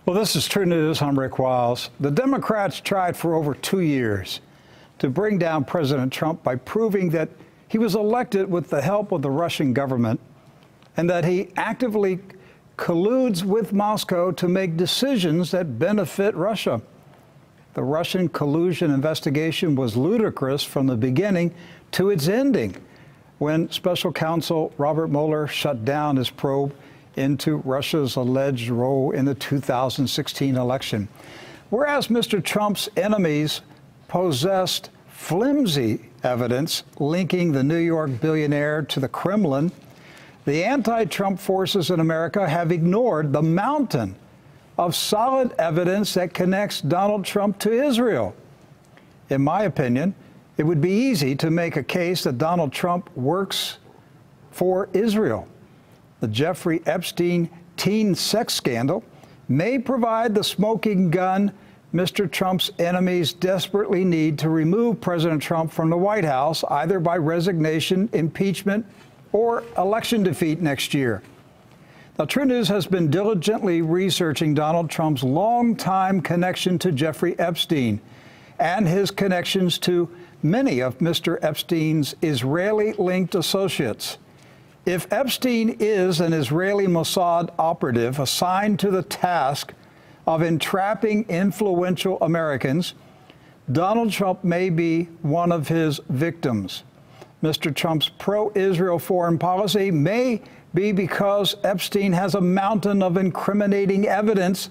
Well, this is True News. I'm Rick Wiles. The Democrats tried for over 2 years to bring down President Trump by proving that he was elected with the help of the Russian government and that he actively colludes with Moscow to make decisions that benefit Russia. The Russian collusion investigation was ludicrous from the beginning to its ending when Special Counsel Robert Mueller shut down his probe into Russia's alleged role in the 2016 election. Whereas Mr. Trump's enemies possessed flimsy evidence linking the New York billionaire to the Kremlin, the anti-Trump forces in America have ignored the mountain of solid evidence that connects Donald Trump to Israel. In my opinion, it would be easy to make a case that Donald Trump works for Israel. The Jeffrey Epstein teen sex scandal may provide the smoking gun Mr. Trump's enemies desperately need to remove President Trump from the White House, either by resignation, impeachment, or election defeat next year. Now, True News has been diligently researching Donald Trump's longtime connection to Jeffrey Epstein and his connections to many of Mr. Epstein's Israeli-linked associates. If Epstein is an Israeli Mossad operative assigned to the task of entrapping influential Americans, Donald Trump may be one of his victims. Mr. Trump's pro-Israel foreign policy may be because Epstein has a mountain of incriminating evidence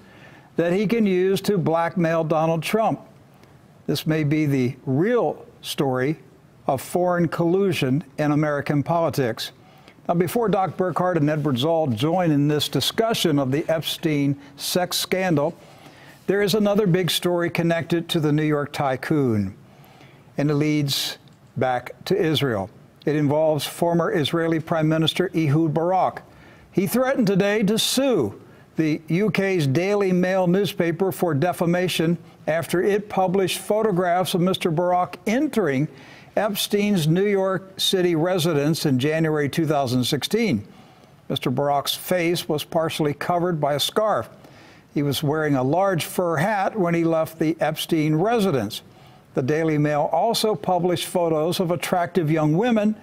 that he can use to blackmail Donald Trump. This may be the real story of foreign collusion in American politics. Now, before Doc Burkhart and Edward Zoll join in this discussion of the Epstein sex scandal, there is another big story connected to the New York tycoon, and it leads back to Israel. It involves former Israeli Prime Minister Ehud Barak. He threatened today to sue the UK's Daily Mail newspaper for defamation after it published photographs of Mr. Barak entering Epstein's New York City residence in January 2016. Mr. Barak's face was partially covered by a scarf. He was wearing a large fur hat when he left the Epstein residence. The Daily Mail also published photos of attractive young women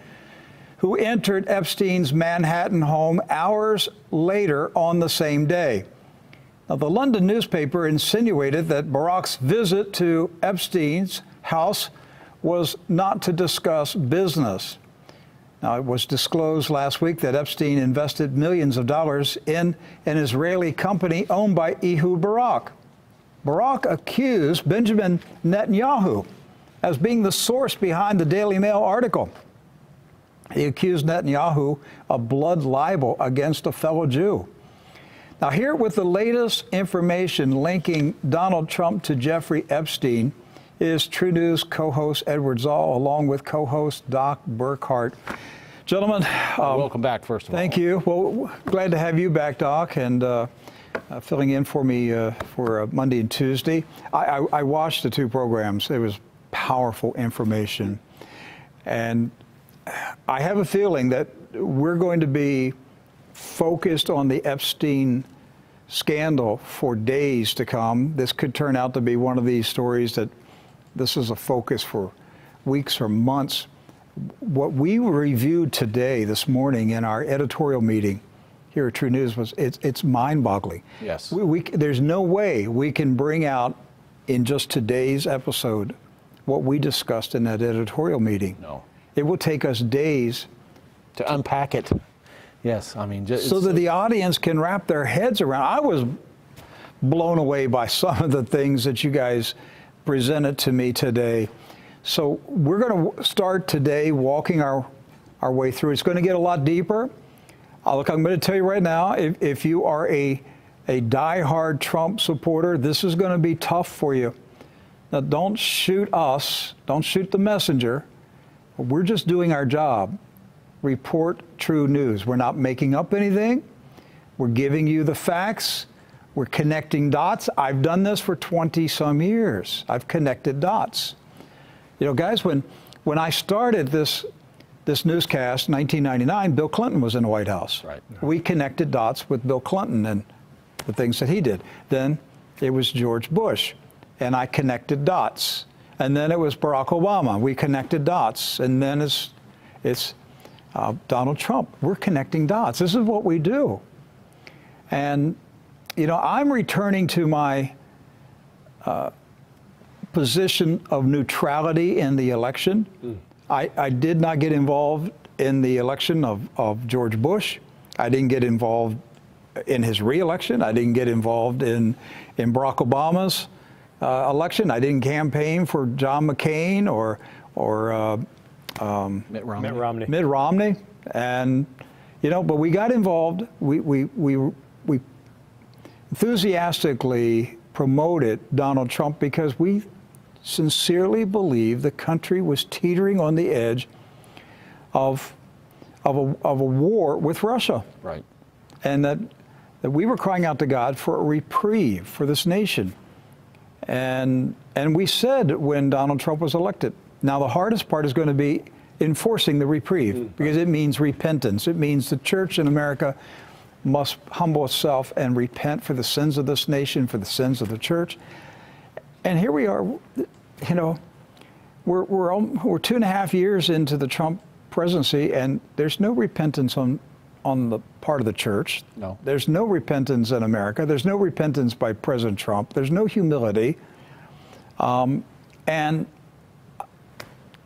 who entered Epstein's Manhattan home hours later on the same day. Now, the London newspaper insinuated that Barak's visit to Epstein's house was not to discuss business. Now, it was disclosed last week that Epstein invested millions of dollars in an Israeli company owned by Ehud Barak. Barak accused Benjamin Netanyahu as being the source behind the Daily Mail article. He accused Netanyahu of blood libel against a fellow Jew. Now, here with the latest information linking Donald Trump to Jeffrey Epstein is True News co-host Edward Zoll, along with co-host Doc Burkhart. Gentlemen, welcome back, first of all. Thank you. Well, glad to have you back, Doc, and filling in for me for Monday and Tuesday. I watched the two programs. It was powerful information. And I have a feeling that we're going to be focused on the Epstein scandal for days to come. This could turn out to be one of these stories that this is a focus for weeks or months. What we reviewed today, this morning, in our editorial meeting here at True News it's mind-boggling. Yes. There's no way we can bring out in just today's episode what we discussed in that editorial meeting. No. It will take us days to unpack it. Yes, I mean, so that the audience can wrap their heads around. I was blown away by some of the things that you guys presented to me today. So we're going to start today walking our way through. It's going to get a lot deeper. Look, I'm going to tell you right now, if you are a diehard Trump supporter, this is going to be tough for you. Now, don't shoot us. Don't shoot the messenger. We're just doing our job. Report true news. We're not making up anything. We're giving you the facts. We're connecting dots. I've done this for 20-some years. I've connected dots. You know, guys, when I started this newscast in 1999, Bill Clinton was in the White House. Right. We connected dots with Bill Clinton, and the things that he did. Then it was George Bush, and I connected dots. And then it was Barack Obama. We connected dots. And then it's Donald Trump. We're connecting dots. This is what we do. And, you know, I'm returning to my position of neutrality in the election. I did not get involved in the election of George Bush. I didn't get involved in his re-election. I didn't get involved in Barack Obama's election. I didn't campaign for John McCain or Mitt Romney. And, you know, but we got involved. We enthusiastically promoted Donald Trump because we sincerely believe the country was teetering on the edge of a war with Russia. Right. And that we were crying out to God for a reprieve for this nation. And we said when Donald Trump was elected, now the hardest part is going to be enforcing the reprieve, because it means repentance. It means the church in America must humble itself and repent for the sins of this nation, for the sins of the church. And here we are, you know, we're 2.5 years into the Trump presidency, and there's no repentance on the part of the church. No. There's no repentance in America. There's no repentance by President Trump. There's no humility. And,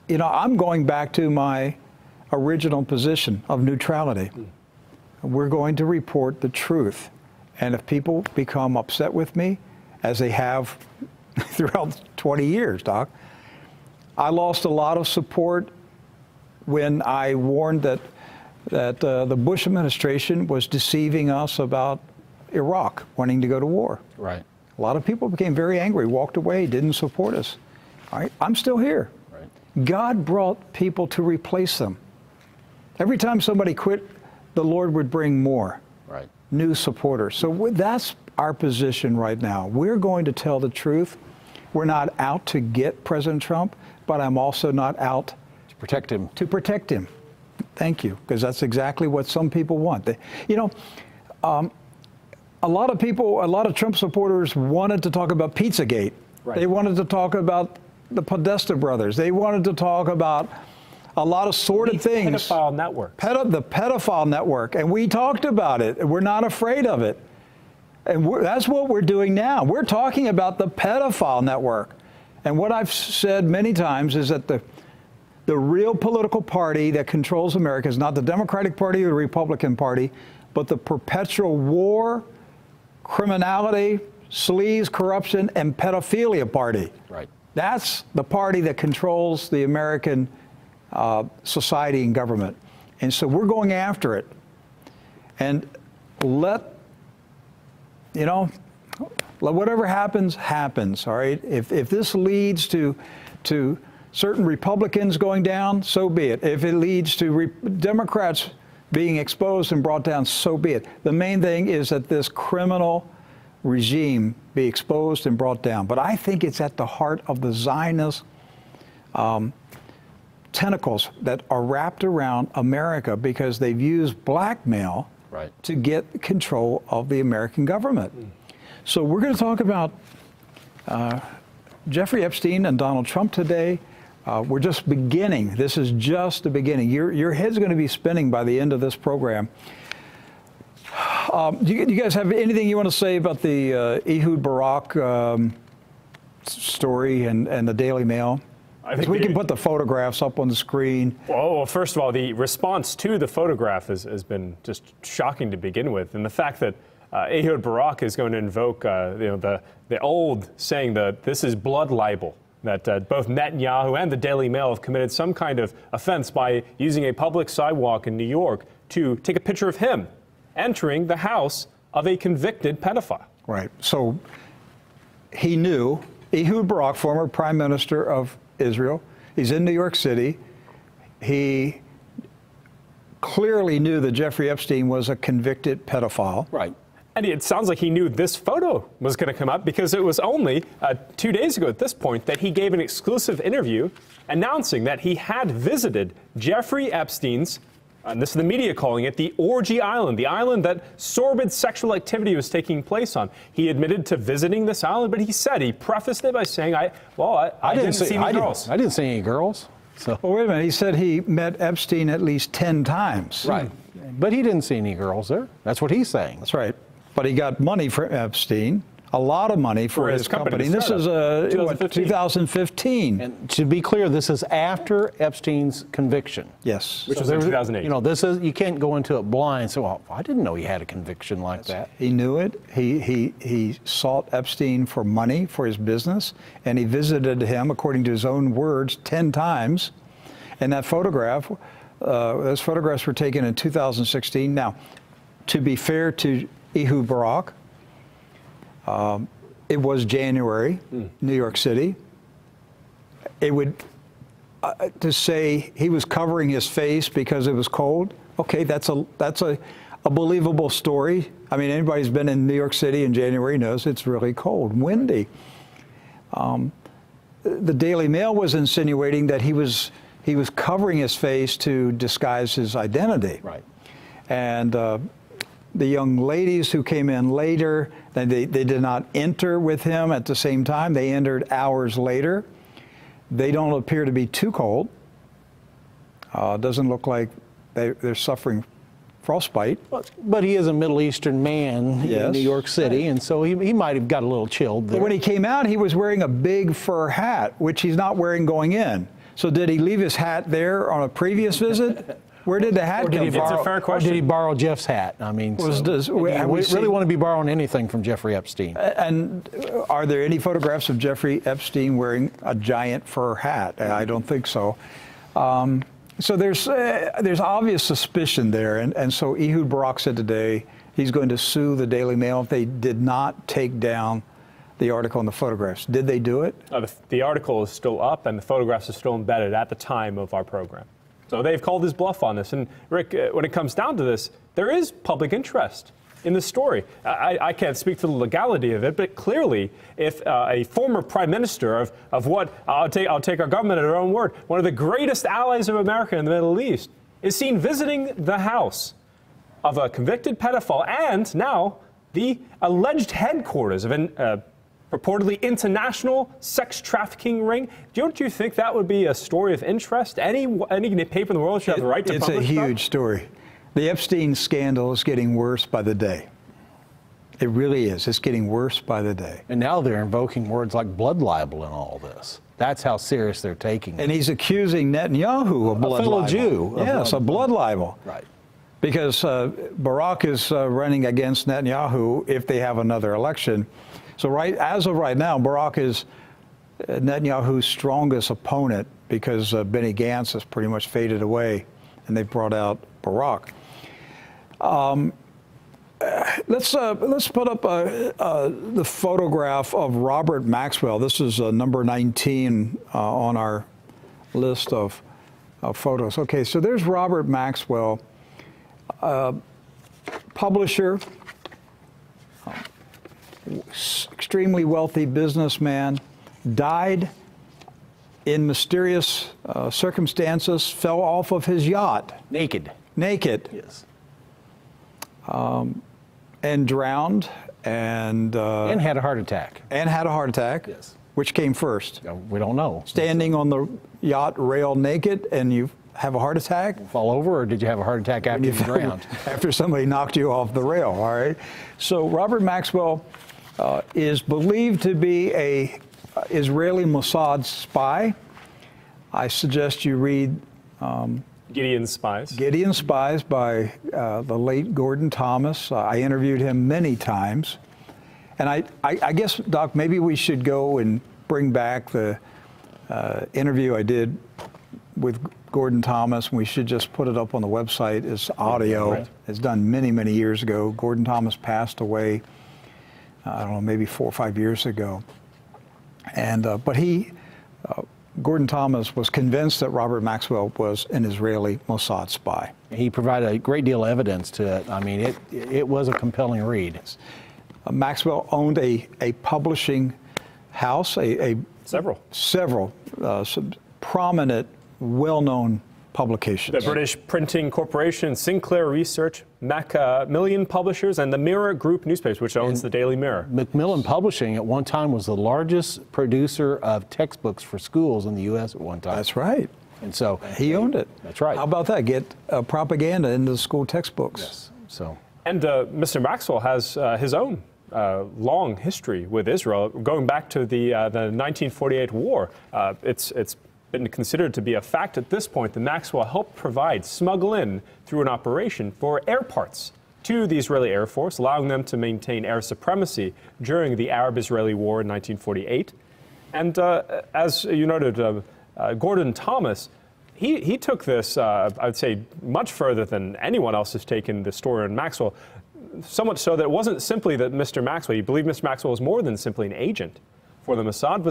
you know, I'm going back to my original position of neutrality. We're going to report the truth. And if people become upset with me, as they have throughout 20 years, Doc, I lost a lot of support when I warned that the Bush administration was deceiving us about Iraq, wanting to go to war. Right. A lot of people became very angry, walked away, didn't support us. All right, I'm still here. Right. God brought people to replace them. Every time somebody quit, the Lord would bring more. Right. New supporters. So that's our position right now. We're going to tell the truth. We're not out to get President Trump, but I'm also not out to protect him. To protect him. Thank you, because that's exactly what some people want. You know, a lot of Trump supporters wanted to talk about Pizzagate. Right. They wanted to talk about the Podesta brothers. They wanted to talk about a lot of sordid things. Pedophile network. The pedophile network. And we talked about it. We're not afraid of it. And that's what we're doing now. We're talking about the pedophile network. And what I've said many times is that the real political party that controls America is not the Democratic Party or the Republican Party, but the perpetual war, criminality, sleaze, corruption, and pedophilia party. Right. That's the party that controls the American society and government. And so we're going after it. And whatever happens, happens, all right? If this leads to certain Republicans going down, so be it. If it leads to Democrats being exposed and brought down, so be it. The main thing is that this criminal regime be exposed and brought down. But I think it's at the heart of the Zionist tentacles that are wrapped around America, because they've used blackmail to get control of the American government. So we're going to talk about Jeffrey Epstein and Donald Trump today. We're just beginning. This is just the beginning. Your head's going to be spinning by the end of this program. Do you guys have anything you want to say about the Ehud Barak story and the Daily Mail? I think we can put the photographs up on the screen. Well, first of all, the response to the photograph has been just shocking to begin with, and the fact that Ehud Barak is going to invoke the old saying that this is blood libel, that both Netanyahu and the Daily Mail have committed some kind of offense by using a public sidewalk in New York to take a picture of him entering the house of a convicted pedophile. Right. So he knew, Ehud Barak, former prime minister of Israel, he's in New York City. He clearly knew that Jeffrey Epstein was a convicted pedophile. Right. And it sounds like he knew this photo was going to come up, because it was only 2 days ago at this point that he gave an exclusive interview announcing that he had visited Jeffrey Epstein's And this is the media calling it the orgy island, the island that sordid sexual activity was taking place on. He admitted to visiting this island, but he prefaced it by saying, I didn't see any girls. I didn't see any girls. So. Well, wait a minute. He said he met Epstein at least 10 times. Right. But he didn't see any girls there. That's what he's saying. That's right. But he got money for Epstein, a lot of money for his company. And this is 2015. And to be clear, this is after Epstein's conviction. Yes. Which was in 2008. You know, you can't go into it blind. So, well, I didn't know he had a conviction like that. He knew it. He sought Epstein for money for his business, and he visited him, according to his own words, 10 times. And that photograph, those photographs were taken in 2016. Now, to be fair to Ehud Barak, it was January, New York City. It would, to say he was covering his face because it was cold, okay, that's a believable story. I mean, anybody who's been in New York City in January knows it's really cold, windy. The Daily Mail was insinuating that he was covering his face to disguise his identity. Right. And the young ladies who came in later, they did not enter with him at the same time. They entered hours later. They don't appear to be too cold. Doesn't look like they're suffering frostbite. But he is a Middle Eastern man in New York City, and so he might have got a little chilled there. But when he came out, he was wearing a big fur hat, which he's not wearing going in. So did he leave his hat there on a previous visit? Where did the hat come from? It's a fair question. Or did he borrow Jeff's hat? I mean, we really want to be borrowing anything from Jeffrey Epstein. And are there any photographs of Jeffrey Epstein wearing a giant fur hat? I don't think so. So there's obvious suspicion there, and so Ehud Barak said today he's going to sue the Daily Mail if they did not take down the article and the photographs. Did they do it? The article is still up, and the photographs are still embedded at the time of our program. So they've called his bluff on this. And Rick, when it comes down to this, there is public interest in the story. I can't speak to the legality of it, but clearly, if a former prime minister of what, I'll take our government at our own word, one of the greatest allies of America in the Middle East, is seen visiting the house of a convicted pedophile and now the alleged headquarters of an purportedly international sex trafficking ring. Don't you think that would be a story of interest? Any paper in the world should have the right to publish that? It's a huge story. The Epstein scandal is getting worse by the day. It really is. It's getting worse by the day. And now they're invoking words like blood libel in all this. That's how serious they're taking it. And he's accusing Netanyahu of blood libel. A fellow Jew. Yes, a blood libel. Right. Because Barak is running against Netanyahu if they have another election. So as of right now, Barak is Netanyahu's strongest opponent because Benny Gantz has pretty much faded away, and they brought out Barak. Let's put up the photograph of Robert Maxwell. This is number 19 on our list of photos. Okay, so there's Robert Maxwell, publisher, extremely wealthy businessman, died in mysterious circumstances, fell off of his yacht. Naked. Yes. And drowned and had a heart attack. Yes. Which came first? We don't know. Standing on the yacht rail naked and you have a heart attack? Fall over, or did you have a heart attack after you drowned? After somebody knocked you off the rail, all right? So Robert Maxwell is believed to be a Israeli Mossad spy. I suggest you read Gideon's Spies. Gideon's Spies by the late Gordon Thomas. I interviewed him many times. And I guess, Doc, maybe we should go and bring back the interview I did with Gordon Thomas. We should just put it up on the website as audio. Right. It's done many, many years ago. Gordon Thomas passed away, I don't know, maybe 4 or 5 years ago. And but Gordon Thomas was convinced that Robert Maxwell was an Israeli Mossad spy. He provided a great deal of evidence to it. I mean, it was a compelling read. Maxwell owned a publishing house, several some prominent, well-known publications. The British Printing Corporation, Sinclair Research, Macmillan Publishers, and the Mirror Group newspapers, which owns the Daily Mirror. Macmillan Publishing at one time was the largest producer of textbooks for schools in the U.S. at one time. That's right. And so he owned it. That's right. How about that? Get propaganda into the school textbooks. Yes. So. And Mr. Maxwell has his own long history with Israel, going back to the 1948 war. It's been considered to be a fact at this point that Maxwell helped smuggle in through an operation for air parts to the Israeli Air Force, allowing them to maintain air supremacy during the Arab-Israeli War in 1948. And as you noted, Gordon Thomas, he took this, I'd say, much further than anyone else has taken the story on Maxwell, so much so that it wasn't simply that Mr. Maxwell, you believe Mr. Maxwell was more than simply an agent for the Mossad,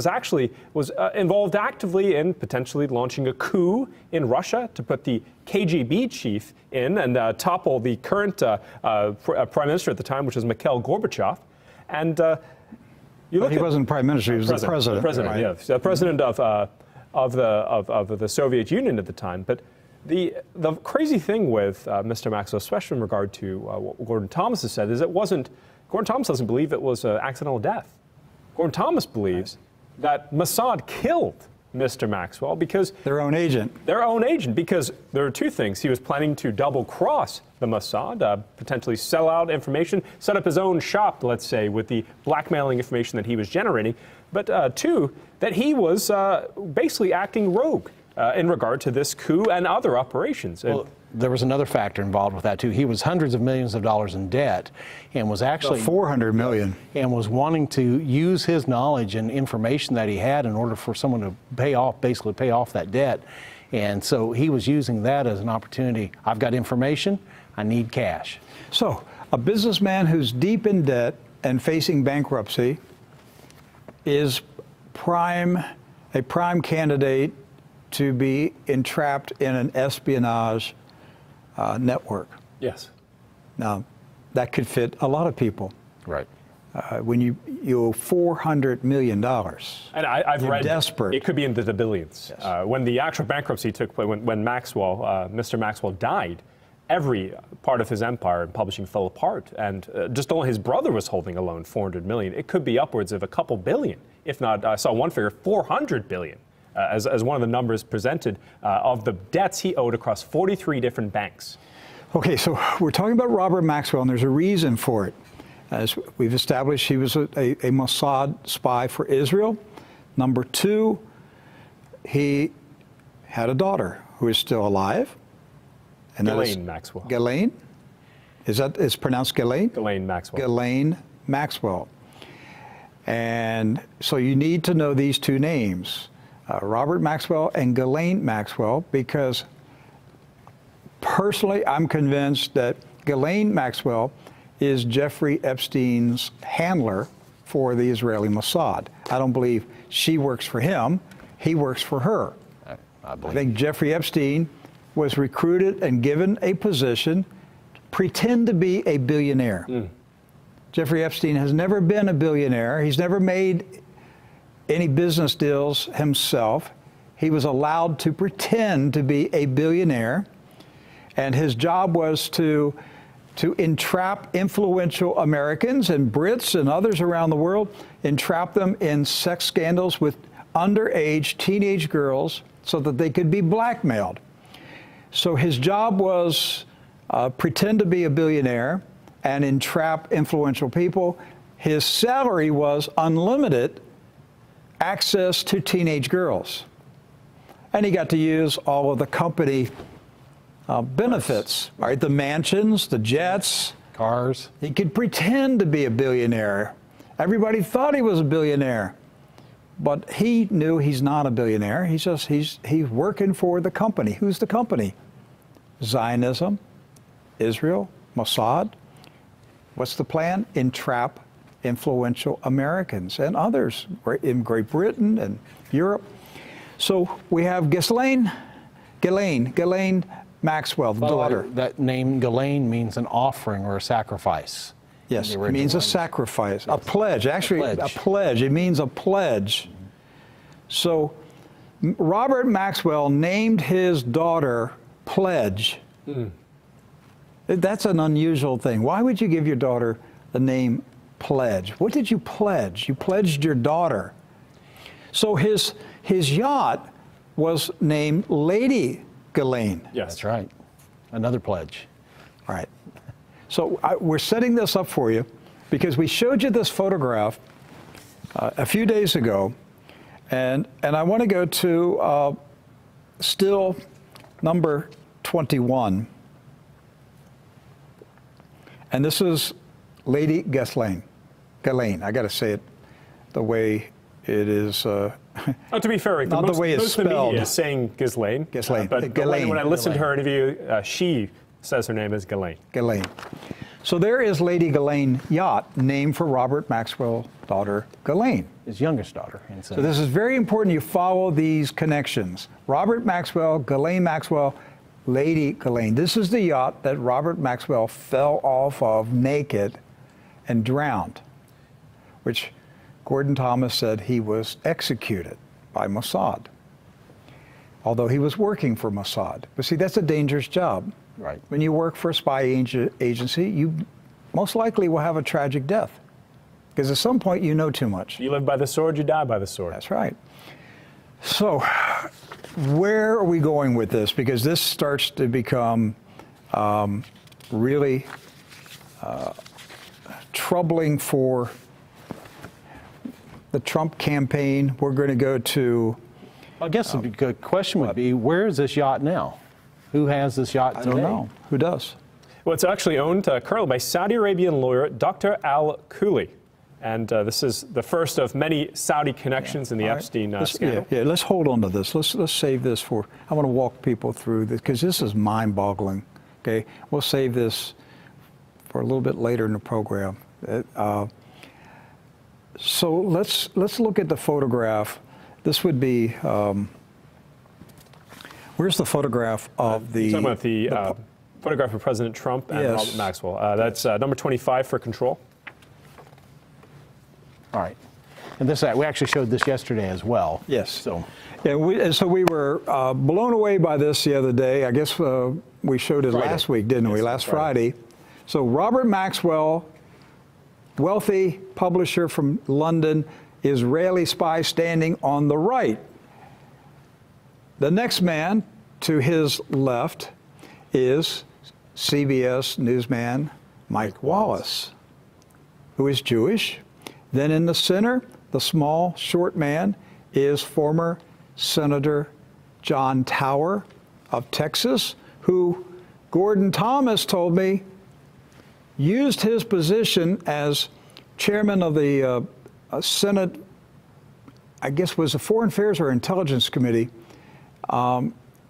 was involved actively in potentially launching a coup in Russia to put the KGB chief in and topple the current prime minister at the time, which was Mikhail Gorbachev. And he wasn't prime minister; he was the president. President, right? Yes, the president of the Soviet Union at the time. But the crazy thing with Mr. Maxwell, especially in regard to what Gordon Thomas has said, is Gordon Thomas doesn't believe it was an accidental death. Gordon Thomas believes that Mossad killed Mr. Maxwell because their own agent. Their own agent, because there are two things. He was planning to double-cross the Mossad, potentially sell out information, set up his own shop, let's say, with the blackmailing information that he was generating. But two, that he was basically acting rogue in regard to this coup and other operations. Well, there was another factor involved with that too. He was hundreds of millions of dollars in debt, and was actually $400 million, and was wanting to use his knowledge and information that he had in order for someone to basically pay off that debt. And so he was using that as an opportunity. I've got information, I need cash. So a businessman who's deep in debt and facing bankruptcy is a prime candidate to be entrapped in an espionage network. Yes. Now, that could fit a lot of people. Right. When you owe $400 million. And I've read desperate. It could be into the billions. Yes. When the actual bankruptcy took place, when Maxwell, Mr. Maxwell died, every part of his empire in publishing fell apart, and just only his brother was holding alone $400 million. It could be upwards of a couple billion, if not, I saw one figure, $400 billion. As one of the numbers presented of the debts he owed across 43 different banks. Okay, so we're talking about Robert Maxwell, and there's a reason for it. As we've established, he was a Mossad spy for Israel. Number two, he had a daughter who is still alive. And Ghislaine Maxwell. Ghislaine? It's pronounced Ghislaine? Ghislaine Maxwell. Ghislaine Maxwell. And so you need to know these two names. Robert Maxwell and Ghislaine Maxwell, because personally I'm convinced that Ghislaine Maxwell is Jeffrey Epstein's handler for the Israeli Mossad. I don't believe she works for him, he works for her. I think Jeffrey Epstein was recruited and given a position, pretend to be a billionaire. Jeffrey Epstein has never been a billionaire. He's never made any business deals himself. He was allowed to pretend to be a billionaire, and his job was to entrap influential Americans and Brits and others around the world, entrap them in sex scandals with underage teenage girls so that they could be blackmailed. So his job was pretend to be a billionaire and entrap influential people. His salary was unlimited access to teenage girls. And he got to use all of the company benefits, right? The mansions, the jets. Cars. He could pretend to be a billionaire. Everybody thought he was a billionaire. But he knew he's not a billionaire. He's working for the company. Who's the company? Zionism, Israel, Mossad. What's the plan? Entrap influential Americans and others in Great Britain and Europe. So we have Ghislaine Maxwell, the daughter. That name Ghislaine means an offering or a sacrifice. Yes, it means a sacrifice, a pledge. Actually, a pledge. It means a pledge. So Robert Maxwell named his daughter Pledge. That's an unusual thing. Why would you give your daughter the name Pledge? What did you pledge? You pledged your daughter. So his yacht was named Lady Ghislaine. Yes, That's right. Another pledge. All right. So we're setting this up for you because we showed you this photograph a few days ago, and I want to go to still number 21. And this is Lady Ghislaine. Ghislaine. I got to say it the way it is. To be fair, Rick, not the way it's most of the spelled. media is saying Ghislaine. Ghislaine. But Ghislaine. when I listened to her interview, she says her name is Ghislaine. Ghislaine. So there is Lady Ghislaine yacht named for Robert Maxwell's daughter, Ghislaine. His youngest daughter. And So this is very important you follow these connections. Robert Maxwell, Ghislaine Maxwell, Lady Ghislaine. This is the yacht that Robert Maxwell fell off of naked and drowned, which Gordon Thomas said he was executed by Mossad, although he was working for Mossad. But see, that's a dangerous job. Right. When you work for a spy agency, you most likely will have a tragic death, because at some point you know too much. You live by the sword, you die by the sword. That's right. So where are we going with this? Because this starts to become really troubling for the Trump campaign. We're going to go to... I guess the good question would be, where is this yacht now? Who has this yacht today? I don't know. Who does? Well, it's actually owned currently by Saudi Arabian lawyer Dr. Al Khuli. And this is the first of many Saudi connections in the Epstein scandal. Yeah, let's hold on to this. Let's save this for... I want to walk people through this, because this is mind-boggling. Okay? We'll save this for a little bit later in the program. So let's look at the photograph. This would be... where's the photograph of the... You're talking about the photograph of President Trump and Yes. Robert Maxwell. That's number 25 for control. All right. And this, we actually showed this yesterday as well. Yes. So, yeah, so we were blown away by this the other day. I guess we showed it Friday. last week, didn't we? Yes, Last Friday. So Robert Maxwell, wealthy publisher from London, Israeli spy standing on the right. The next man to his left is CBS newsman Mike Wallace, who is Jewish. Then in the center, the small, short man is former Senator John Tower of Texas, who Gordon Thomas told me used his position as chairman of the Senate, I guess was the Foreign Affairs or Intelligence Committee.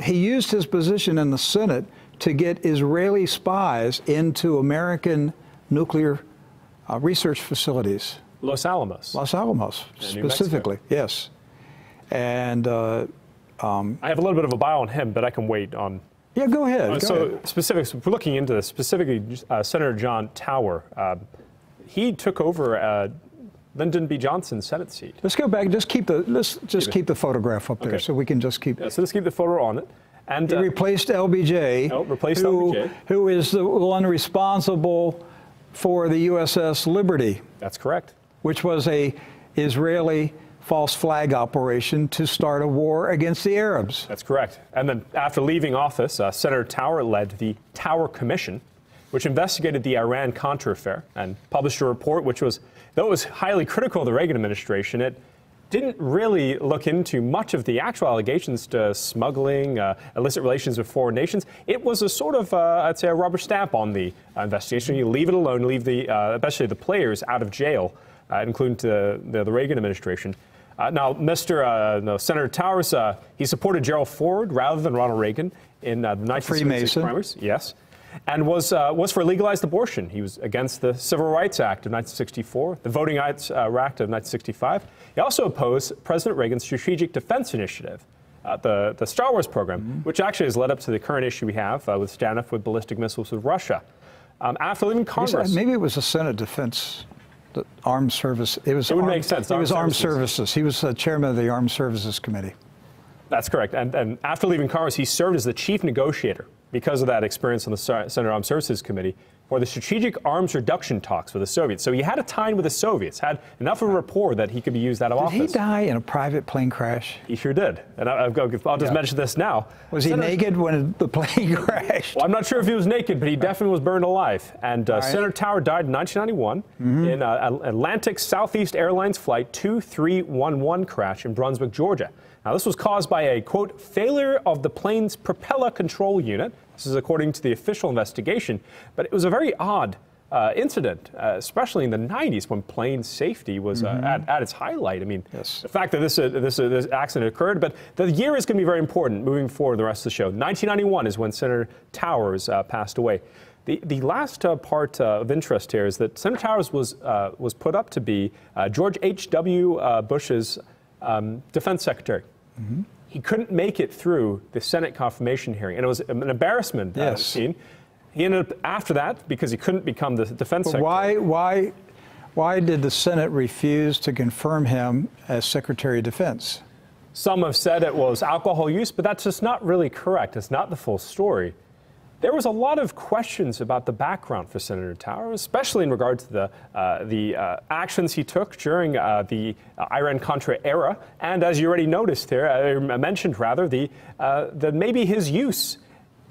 He used his position in the Senate to get Israeli spies into American nuclear research facilities. Los Alamos. Los Alamos, specifically, yes. And I have a little bit of a bio on him, but I can wait on. yeah, go ahead. Go ahead. Specifics, we're looking into this, specifically Senator John Tower. He took over Lyndon B. Johnson's Senate seat. Let's go back. Just keep the photograph up there, Okay. so we can just keep. Yeah, so let's keep the photo on it. And He replaced LBJ. LBJ. Who is the one responsible for the USS Liberty, that's correct. which was a Israeli false flag operation to start a war against the Arabs. That's correct. And then after leaving office, Senator Tower led the Tower Commission, which investigated the Iran-Contra affair and published a report which was, though it was highly critical of the Reagan administration, it didn't really look into much of the actual allegations to smuggling, illicit relations with foreign nations. It was a sort of, I'd say, a rubber stamp on the investigation. You leave it alone, leave the, especially the players, out of jail, including the Reagan administration. Now, Senator Towers, he supported Gerald Ford rather than Ronald Reagan in the 1966 primaries. Yes. And was for legalized abortion. He was against the Civil Rights Act of 1964, the Voting Rights Act of 1965. He also opposed President Reagan's Strategic Defense Initiative, the Star Wars program, which actually has led up to the current issue we have with standoff with ballistic missiles with Russia. After leaving Congress, Maybe it was the Senate Defense, the Armed Service. It would make sense. It was Armed Services. He was chairman of the Armed Services Committee. That's correct. And after leaving Congress, he served as the chief negotiator because of that experience on the Senate Armed Services Committee for the strategic arms reduction talks with the Soviets. So he had a tie with the Soviets, had enough of a rapport that he could be used out of office. Did he die in a private plane crash? He sure did. And I'll just mention this now. Was he naked when the plane crashed? Well, I'm not sure if he was naked, but he definitely was burned alive. And Senator Tower died in 1991 in Atlantic Southeast Airlines Flight 2311 crash in Brunswick, Georgia. Now, this was caused by a, quote, failure of the plane's propeller control unit. This is according to the official investigation. But it was a very odd incident, especially in the 90s when plane safety was at its highlight. I mean, the fact that this accident occurred, but the year is going to be very important moving forward the rest of the show. 1991 is when Senator Towers passed away. The last part of interest here is that Senator Towers was put up to be George H.W. Bush's defense secretary. He couldn't make it through the Senate confirmation hearing, and it was an embarrassment scene. He ended up after that because he couldn't become the defense secretary. Why did the Senate refuse to confirm him as Secretary of Defense? Some have said it was alcohol use, but that's just not really correct. It's not the full story. There was a lot of questions about the background for Senator Towers, especially in regard to the actions he took during the Iran-Contra era, and as you already noticed there, I mentioned rather, the maybe his use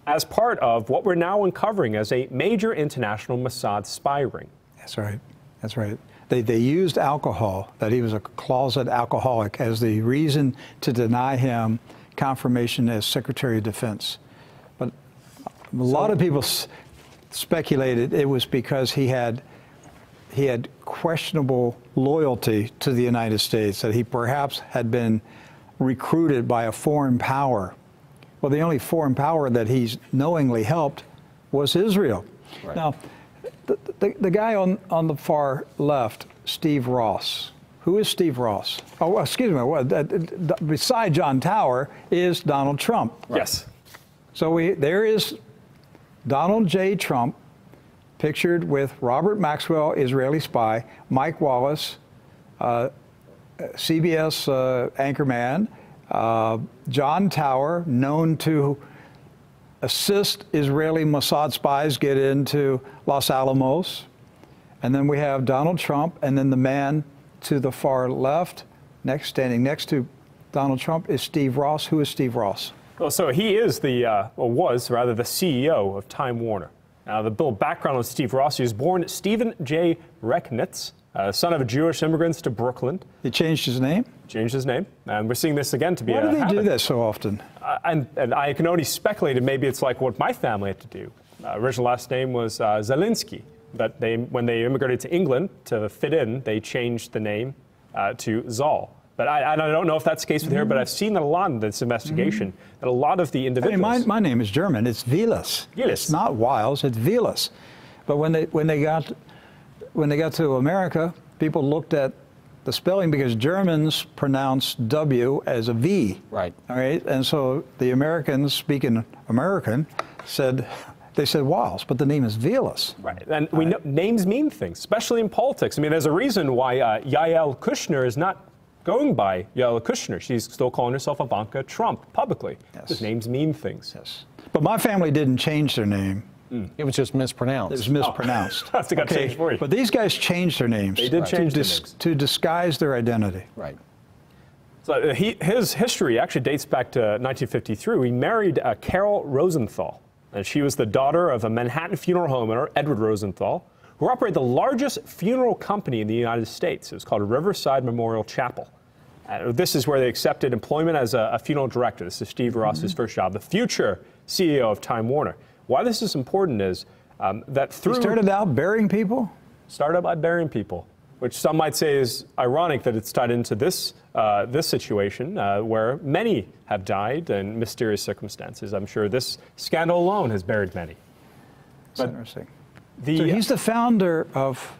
as part of what we're now uncovering as a major international Mossad spy ring. That's right. That's right. They used alcohol, that he was a closet alcoholic, as the reason to deny him confirmation as Secretary of Defense. But a lot of people speculated it was because he had questionable loyalty to the United States, that he perhaps had been recruited by a foreign power. Well, the only foreign power that he's knowingly helped was Israel. Right. Now, the guy on the far left, Steve Ross. Who is Steve Ross? Oh, excuse me. Beside John Tower is Donald Trump. Right. Yes. So there is Donald J. Trump, pictured with Robert Maxwell, Israeli spy, Mike Wallace, CBS anchorman, John Tower, known to assist Israeli Mossad spies get into Los Alamos. And then we have Donald Trump, and then the man to the far left, standing next to Donald Trump, is Steve Ross. Who is Steve Ross? Well, so he is was rather the CEO of Time Warner. Now, the background on Steve Ross, he was born Stephen J. Recknitz, son of Jewish immigrants to Brooklyn. He changed his name? Changed his name. And we're seeing this again to be a habit. Why do they do that so often? And I can only speculate, maybe it's like what my family had to do. Original last name was Zelinsky. But when they immigrated to England to fit in, they changed the name to Zal. But I don't know if that's the case with here, but I've seen that a lot in this investigation, that a lot of the individuals... I mean, my name is German. It's Vilas. It's not Wiles, it's Vilas. But when they got to America, people looked at the spelling because Germans pronounce W as a V. Right. All right? And so the Americans, speaking American, said Wiles, but the name is Vilas. Right, and we know names mean things, especially in politics. I mean, there's a reason why Yael Kushner is not going by Yael Kushner. She's still calling herself Ivanka Trump publicly. Yes. Because names mean things. Yes. But my family didn't change their name. It was just mispronounced. It was mispronounced. That's got changed for you. But these guys changed their names. They did change their names. To disguise their identity. Right. So his history actually dates back to 1953. He married Carol Rosenthal. And she was the daughter of a Manhattan funeral home owner, Edward Rosenthal, who operated the largest funeral company in the United States. It was called Riverside Memorial Chapel. This is where they accepted employment as a funeral director. This is Steve Ross's first job, the future CEO of Time Warner. Why this is important is that through... He started out burying people? Started out by burying people, which some might say is ironic that it's tied into this situation where many have died in mysterious circumstances. I'm sure this scandal alone has buried many. That's interesting. So he's the founder of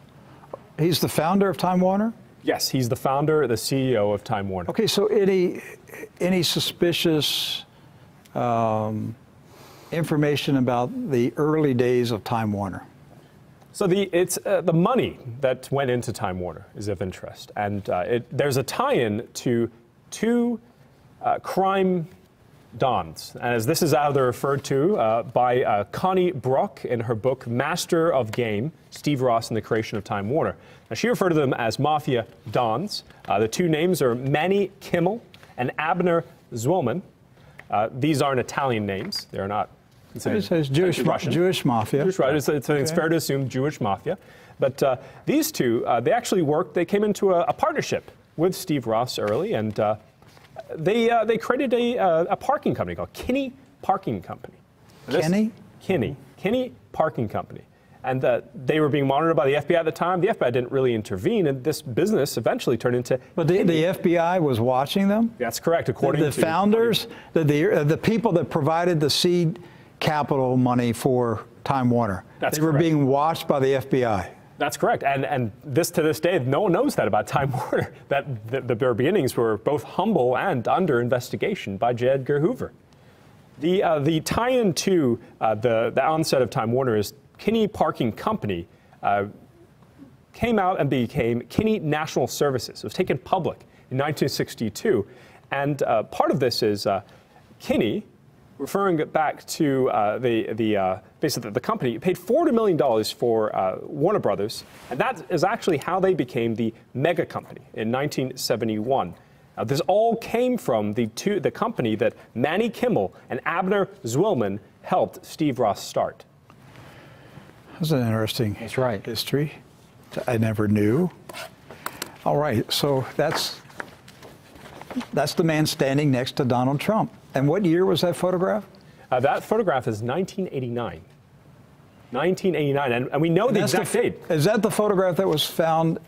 Time Warner? Yes, he's the founder, the CEO of Time Warner. Okay, so any suspicious information about the early days of Time Warner? So the money that went into Time Warner is of interest, and there's a tie-in to two crime dons, as this is how they're referred to by Connie Brock in her book Master of Game, Steve Ross and the Creation of Time Warner. Now, she referred to them as mafia dons. The two names are Manny Kimmel and Abner Zwillman. These aren't Italian names. They're not considered Jewish Russian. Jewish mafia. Jewish, right. It's fair to assume Jewish mafia. But these two, they actually worked, they came into a partnership with Steve Ross early, and they created a parking company called Kinney Parking Company. Kinney? Kinney Parking Company. And they were being monitored by the FBI at the time. The FBI didn't really intervene, and this business eventually turned into... But the FBI was watching them? That's correct, according to... The founders, the people that provided the seed capital money for Time Warner. That's They were correct. being watched by the FBI. That's correct, and this to this day, no one knows that about Time Warner, that their beginnings were both humble and under investigation by J. Edgar Hoover. The tie-in to the onset of Time Warner is Kinney Parking Company came out and became Kinney National Services. It was taken public in 1962, and part of this is Kinney, referring back to basically the company, paid $40 million for Warner Brothers, and that is actually how they became the mega company in 1971. This all came from the company that Manny Kimmel and Abner Zwillman helped Steve Ross start. That's an interesting history. I never knew. All right, so that's the man standing next to Donald Trump. And what year was that photograph? That photograph is 1989. 1989, and we know the exact date. Is that the photograph that was found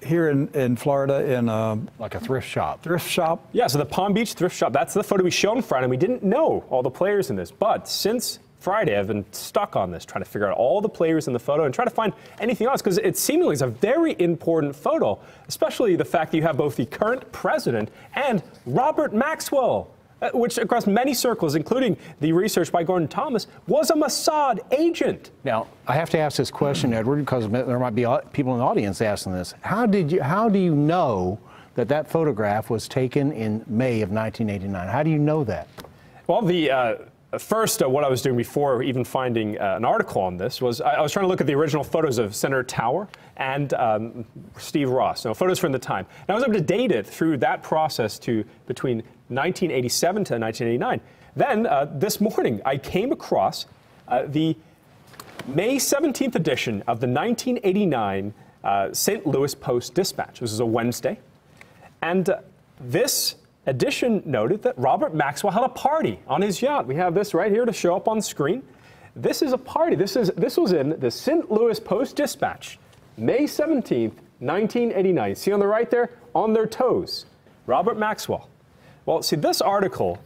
here in Florida in like a thrift shop? Thrift shop? Yeah, so the Palm Beach thrift shop, that's the photo we showed on Friday, and we didn't know all the players in this. But since Friday, I've been stuck on this, trying to figure out all the players in the photo and try to find anything else, because it seemingly is a very important photo, especially the fact that you have both the current president and Robert Maxwell, which across many circles, including the research by Gordon Thomas, was a Mossad agent. Now, I have to ask this question, Edward, because there might be people in the audience asking this. How do you know that photograph was taken in May of 1989? How do you know that? Well, first, what I was doing before even finding an article on this was I was trying to look at the original photos of Senator Tower and Steve Ross, photos from the time. And I was able to date it through that process to between 1987 to 1989. Then this morning, I came across the May 17th edition of the 1989 St. Louis Post-Dispatch. This is a Wednesday. And this edition noted that Robert Maxwell had a party on his yacht. We have this right here to show up on screen. This is a party. This was in the St. Louis Post-Dispatch, May 17th, 1989. See on the right there? On their toes. Robert Maxwell. Well, see, this article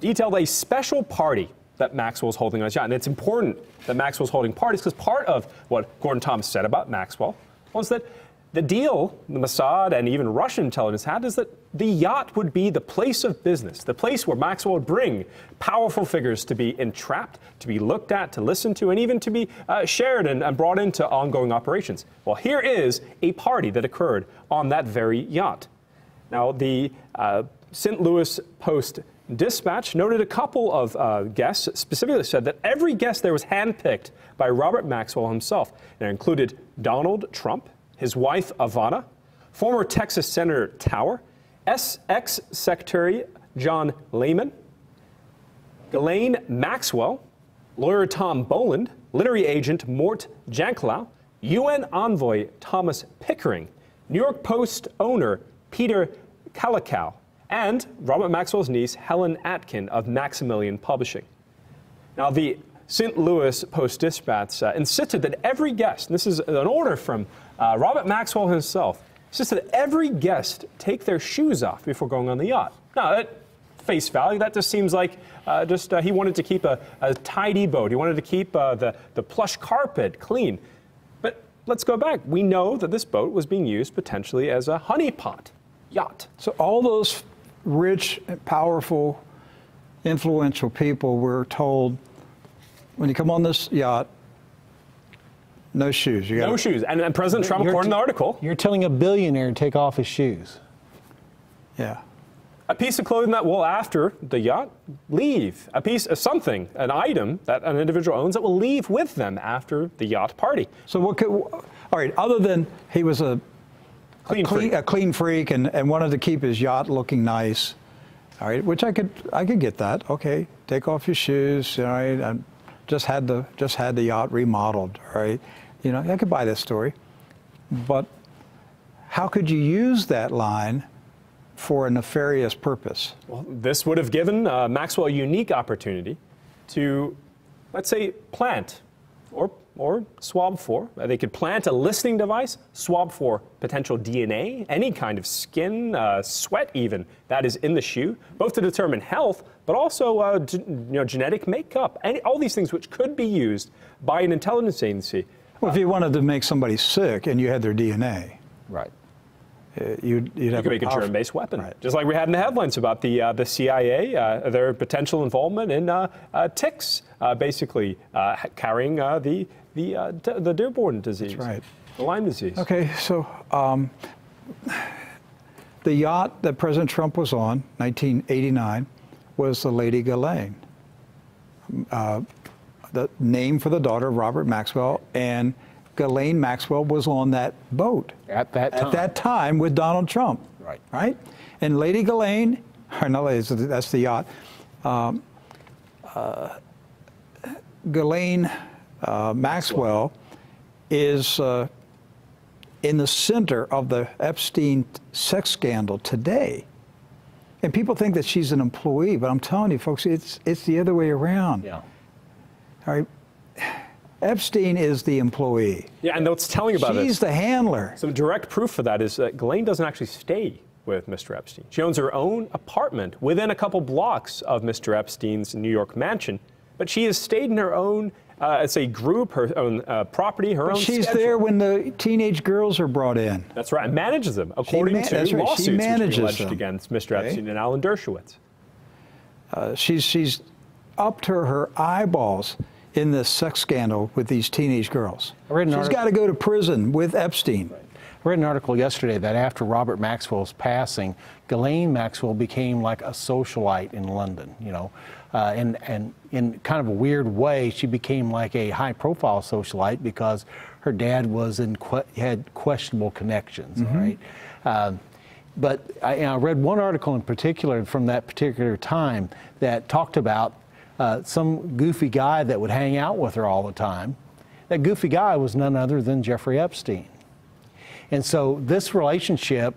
detailed a special party that Maxwell was holding on his yacht. And it's important that Maxwell's holding parties because part of what Gordon Thomas said about Maxwell was that the deal the Mossad and even Russian intelligence had is that the yacht would be the place of business, the place where Maxwell would bring powerful figures to be entrapped, to be looked at, to listen to, and even to be shared and brought into ongoing operations. Well, here is a party that occurred on that very yacht. Now, the St. Louis Post-Dispatch noted a couple of guests, specifically said that every guest there was handpicked by Robert Maxwell himself. And it included Donald Trump, his wife, Ivana, former Texas Senator Tower, ex-Secretary John Lehman, Ghislaine Maxwell, lawyer Tom Boland, literary agent Mort Janklow, UN envoy Thomas Pickering, New York Post owner Peter Kalikow, and Robert Maxwell's niece Helen Atkin of Maximilian Publishing. Now, the St. Louis Post-Dispatch insisted that every guest, and this is an order from Robert Maxwell himself, insisted that every guest take their shoes off before going on the yacht. Now, at face value, that just seems like he wanted to keep a tidy boat. He wanted to keep the plush carpet clean. But let's go back. We know that this boat was being used potentially as a honeypot yacht. So all those rich, powerful, influential people were told, when you come on this yacht, no shoes. No shoes. And President Trump, according to the article... You're telling a billionaire to take off his shoes. Yeah. A piece of clothing that will, after the yacht, leave. A piece of something, an item that an individual owns that will leave with them after the yacht party. So what could, all right, other than he was a clean freak and wanted to keep his yacht looking nice, all right, which I could get that. Okay, take off your shoes, all right, I just had the yacht remodeled, all right. You know, I could buy this story. But how could you use that line for a nefarious purpose? Well, this would have given Maxwell a unique opportunity to, let's say, plant or swab for. They could plant a listening device, swab for potential DNA, any kind of skin, sweat even, that is in the shoe, both to determine health, but also genetic makeup, all these things which could be used by an intelligence agency. Well, if you wanted to make somebody sick and you had their DNA. Right. You'd have could make a germ-based weapon, right. Just like we had in the headlines about the CIA, their potential involvement in ticks, basically carrying the deerborn disease, That's right. the Lyme disease. Okay, so the yacht that President Trump was on, 1989, was the Lady Ghislaine, the name for the daughter of Robert Maxwell, and Ghislaine Maxwell was on that boat At that time with Donald Trump. Right. Right? And Lady Ghislaine, or no, that's the yacht. Ghislaine Maxwell is in the center of the Epstein sex scandal today. And people think that she's an employee, but I'm telling you, folks, it's the other way around. Yeah. All right. Epstein is the employee. Yeah, and what's telling about it. She's the handler. Some direct proof for that is that Ghislaine doesn't actually stay with Mr. Epstein. She owns her own apartment within a couple blocks of Mr. Epstein's New York mansion, but she has stayed in her own, as a group, her own property, her own She's schedule. there when the teenage girls are brought in. That's right, and manages them, according to that's right, she lawsuits which have manages been alleged them. against Mr. Epstein and Alan Dershowitz. She's up to her eyeballs in this sex scandal with these teenage girls. She's got to go to prison with Epstein. Right. I read an article yesterday that after Robert Maxwell's passing, Ghislaine Maxwell became like a socialite in London, you know, and in kind of a weird way, she became like a high-profile socialite because her dad was had questionable connections, right? But I read one article in particular from that particular time that talked about some goofy guy that would hang out with her all the time. That goofy guy was none other than Jeffrey Epstein. And so this relationship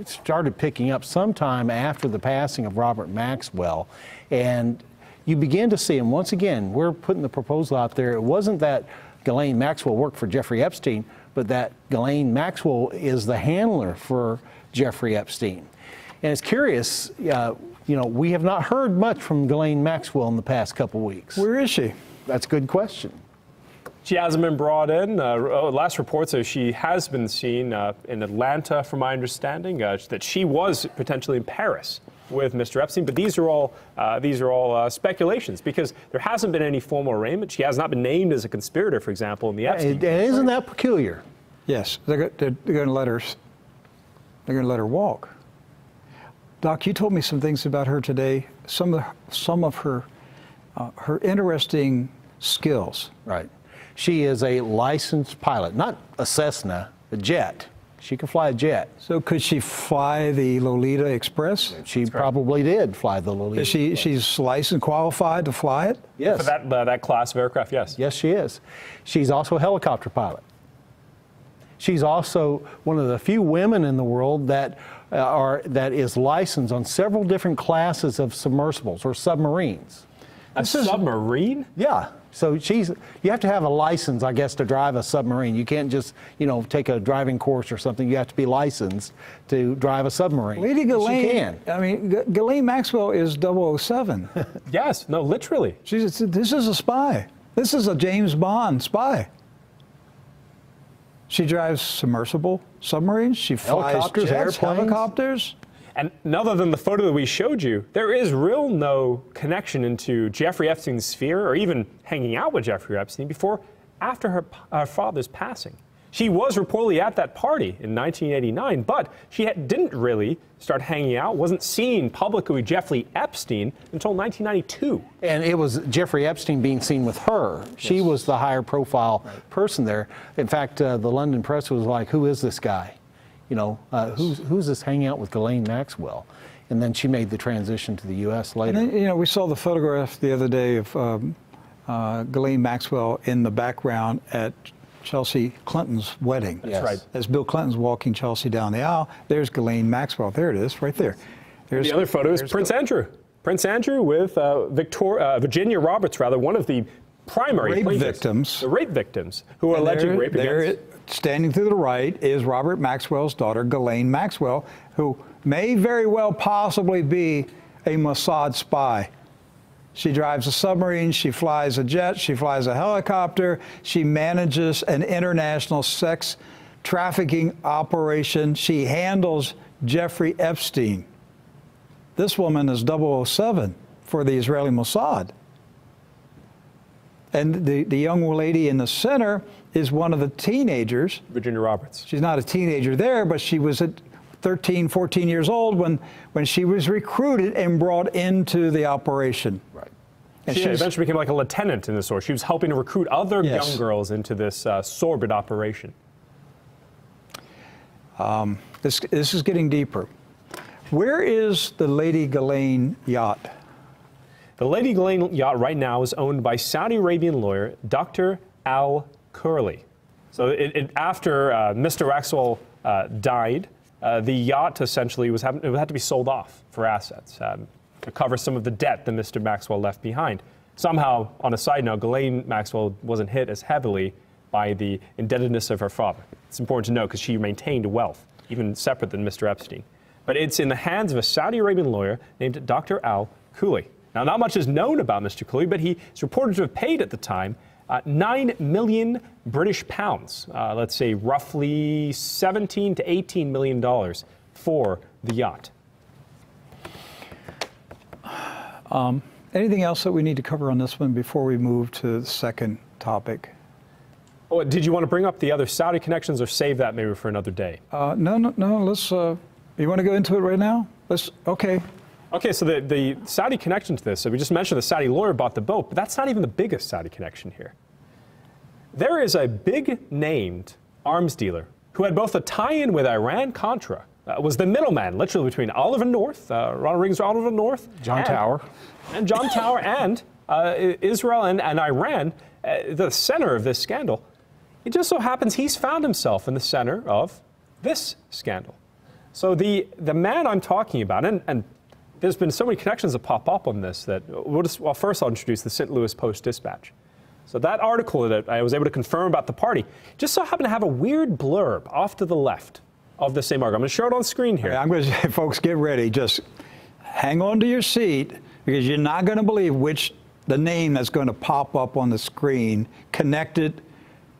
started picking up sometime after the passing of Robert Maxwell. And you begin to see, and once again, we're putting the proposal out there. It wasn't that Ghislaine Maxwell worked for Jeffrey Epstein, but that Ghislaine Maxwell is the handler for Jeffrey Epstein. And it's curious, you know, we have not heard much from Ghislaine Maxwell in the past couple weeks. Where is she? That's a good question. She hasn't been brought in. Last report says she has been seen in Atlanta, from my understanding, that she was potentially in Paris with Mr. Epstein. But these are all speculations because there hasn't been any formal arraignment. She has not been named as a conspirator, for example, in the Epstein case. Isn't that peculiar? Yes, they're going to let her. They're going to let her walk. Doc, you told me some things about her today. Some of her interesting skills. Right. She is a licensed pilot, not a Cessna, a jet. She can fly a jet. So could she fly the Lolita Express? She probably did fly the Lolita. She's licensed, qualified to fly it? Yes. For that class of aircraft, yes. Yes, she is. She's also a helicopter pilot. She's also one of the few women in the world that is licensed on several different classes of submersibles or submarines. A submarine? Yeah. So you have to have a license, I guess, to drive a submarine. You can't just, you know, take a driving course or something. You have to be licensed to drive a submarine. Lady Ghislaine, she can. I mean, Ghislaine Maxwell is 007. Yes, no, literally. This is a spy. This is a James Bond spy. She drives submersible submarines. She flies Helicopters, jets, airplanes. helicopters. And other than the photo that we showed you, there is no connection into Jeffrey Epstein's sphere or even hanging out with Jeffrey Epstein after her father's passing. She was reportedly at that party in 1989, but she didn't really start hanging out, wasn't seen publicly with Jeffrey Epstein until 1992. And it was Jeffrey Epstein being seen with her. Yes. She was the higher profile person there. In fact, the London press was like, who is this guy? You know, who's this hanging out with Ghislaine Maxwell? And then she made the transition to the U.S. later. And then, you know, we saw the photograph the other day of Ghislaine Maxwell in the background at Chelsea Clinton's wedding. That's right. As Bill Clinton's walking Chelsea down the aisle, there's Ghislaine Maxwell. There it is, right there. The other photo is Prince Andrew. Prince Andrew with Virginia Roberts, rather, one of the primary rape victims. The rape victims who were alleged rape against. Standing to the right is Robert Maxwell's daughter, Ghislaine Maxwell, who may very well possibly be a Mossad spy. She drives a submarine, she flies a jet, she flies a helicopter, she manages an international sex trafficking operation. She handles Jeffrey Epstein. This woman is 007 for the Israeli Mossad. And the young lady in the center is one of the teenagers. Virginia Roberts. She's not a teenager there, but she was at 13, 14 years old when she was recruited and brought into the operation. Right. And she eventually became like a lieutenant in this war. She was helping to recruit other Yes. young girls into this sordid operation. This is getting deeper. Where is the Lady Ghislaine yacht? The Lady Ghislaine yacht right now is owned by Saudi Arabian lawyer Dr. Al Curley. So after Mr. Maxwell died, the yacht essentially had to be sold off for assets to cover some of the debt that Mr. Maxwell left behind. Somehow, on a side note, Ghislaine Maxwell wasn't hit as heavily by the indebtedness of her father. It's important to note because she maintained wealth, even separate than Mr. Epstein. But it's in the hands of a Saudi Arabian lawyer named Dr. Al Curley. Now, not much is known about Mr. Curley, but he is reported to have paid at the time 9 million British pounds, let's say roughly 17 to 18 million dollars for the yacht. Anything else that we need to cover on this one before we move to the second topic? Oh, did you want to bring up the other Saudi connections or save that maybe for another day? No. Let's. You want to go into it right now? Okay. Okay, so the Saudi connection to this, so we just mentioned the Saudi lawyer bought the boat, but that's not even the biggest Saudi connection here. There is a big named arms dealer who had both a tie-in with Iran-Contra, was the middleman, literally between Oliver North, Ronald Reagan's Oliver North, John Tower, and Israel and Iran, the center of this scandal. It just so happens he's found himself in the center of this scandal. So the man I'm talking about, and there's been so many connections that pop up on this that first I'll introduce the St. Louis Post-Dispatch. So that article that I was able to confirm about the party just so happened to have a weird blurb off to the left of the same article. I'm going to show it on screen here. I'm going to say, folks, get ready. Just hang on to your seat because you're not going to believe the name that's going to pop up on the screen connected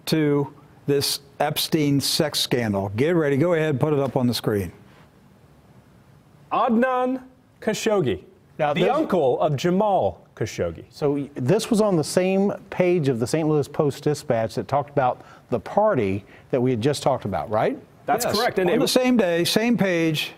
to this Epstein sex scandal. Get ready. Go ahead, put it up on the screen. Adnan Khashoggi, the uncle of Jamal Khashoggi. So this was on the same page of the St. Louis Post-Dispatch that talked about the party that we had just talked about, right? That's correct. And on the same day, same page.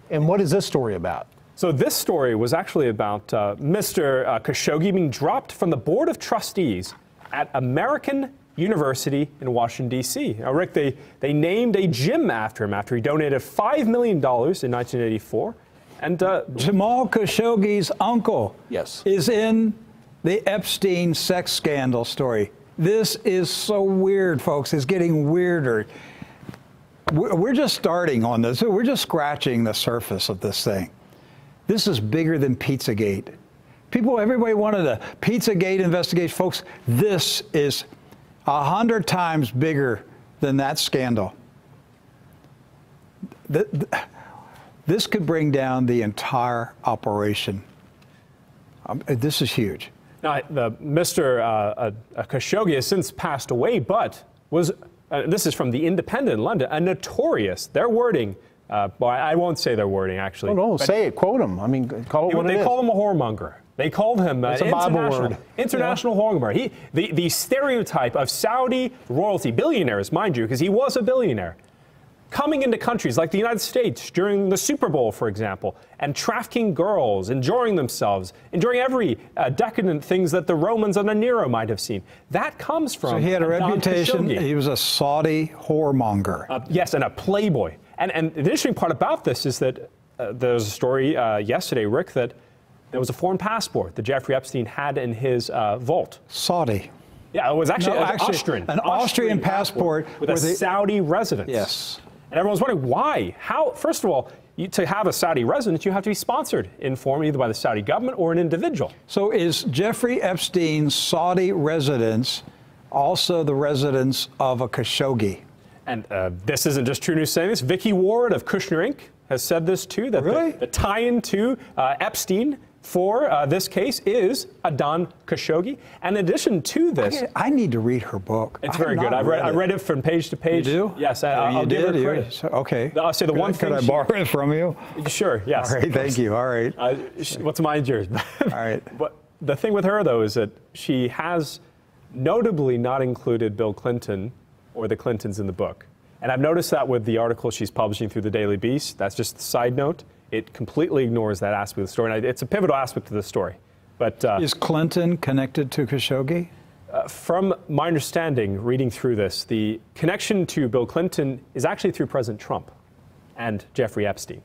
And what is this story about? So this story was actually about Mr. Khashoggi being dropped from the Board of Trustees at American University in Washington, D.C. Now, Rick, they named a gym after him after he donated $5 million in 1984. And Jamal Khashoggi's uncle Yes. is in the Epstein sex scandal story. This is so weird, folks. It's getting weirder. We're just starting on this. We're just scratching the surface of this thing. This is bigger than Pizzagate. Everybody wanted a Pizzagate investigation. Folks, this is 100 times bigger than that scandal. This could bring down the entire operation. This is huge. Now, Mr. Khashoggi has since passed away, but was, this is from The Independent in London, a notorious, their wording, well, I won't say their wording, actually. Oh, no, say it, quote him. I mean, call it what it is. They call him a whoremonger. They called him It's a Bible word. international whoremonger. The stereotype of Saudi royalty, billionaires, mind you, because he was a billionaire, coming into countries like the United States during the Super Bowl, for example, and trafficking girls, enjoying themselves, enjoying every decadent things that the Romans under Nero might have seen. That comes from. So he had a reputation. Khashoggi. He was a Saudi whoremonger. Yes, and a playboy. And the interesting part about this is that there was a story yesterday, Rick, that there was a foreign passport that Jeffrey Epstein had in his vault. Saudi. Yeah, it was actually, Austrian. An Austrian passport with a Saudi residence. Yes. And everyone's wondering why. How? First of all, to have a Saudi residence, you have to be sponsored in form either by the Saudi government or an individual. So is Jeffrey Epstein's Saudi residence also the residence of a Khashoggi? And this isn't just True News saying this. Vicky Ward of Kushner Inc. has said this too, that really? the tie-in to Epstein for this case is Adnan Khashoggi. And in addition to this, I need to read her book. It's very good. I read it from page to page. You do? Yes, I'll give her did? credit. Okay. I'll say the one thing. Could I borrow it from you? Sure. Yes. All right. Thank you. All right. What's mine's yours. All right. But the thing with her though is that she has notably not included Bill Clinton or the Clintons in the book. And I've noticed that with the article she's publishing through the Daily Beast. That's just a side note. It completely ignores that aspect of the story. And it's a pivotal aspect of the story. But is Clinton connected to Khashoggi? From my understanding, reading through this, the connection to Bill Clinton is actually through President Trump and Jeffrey Epstein.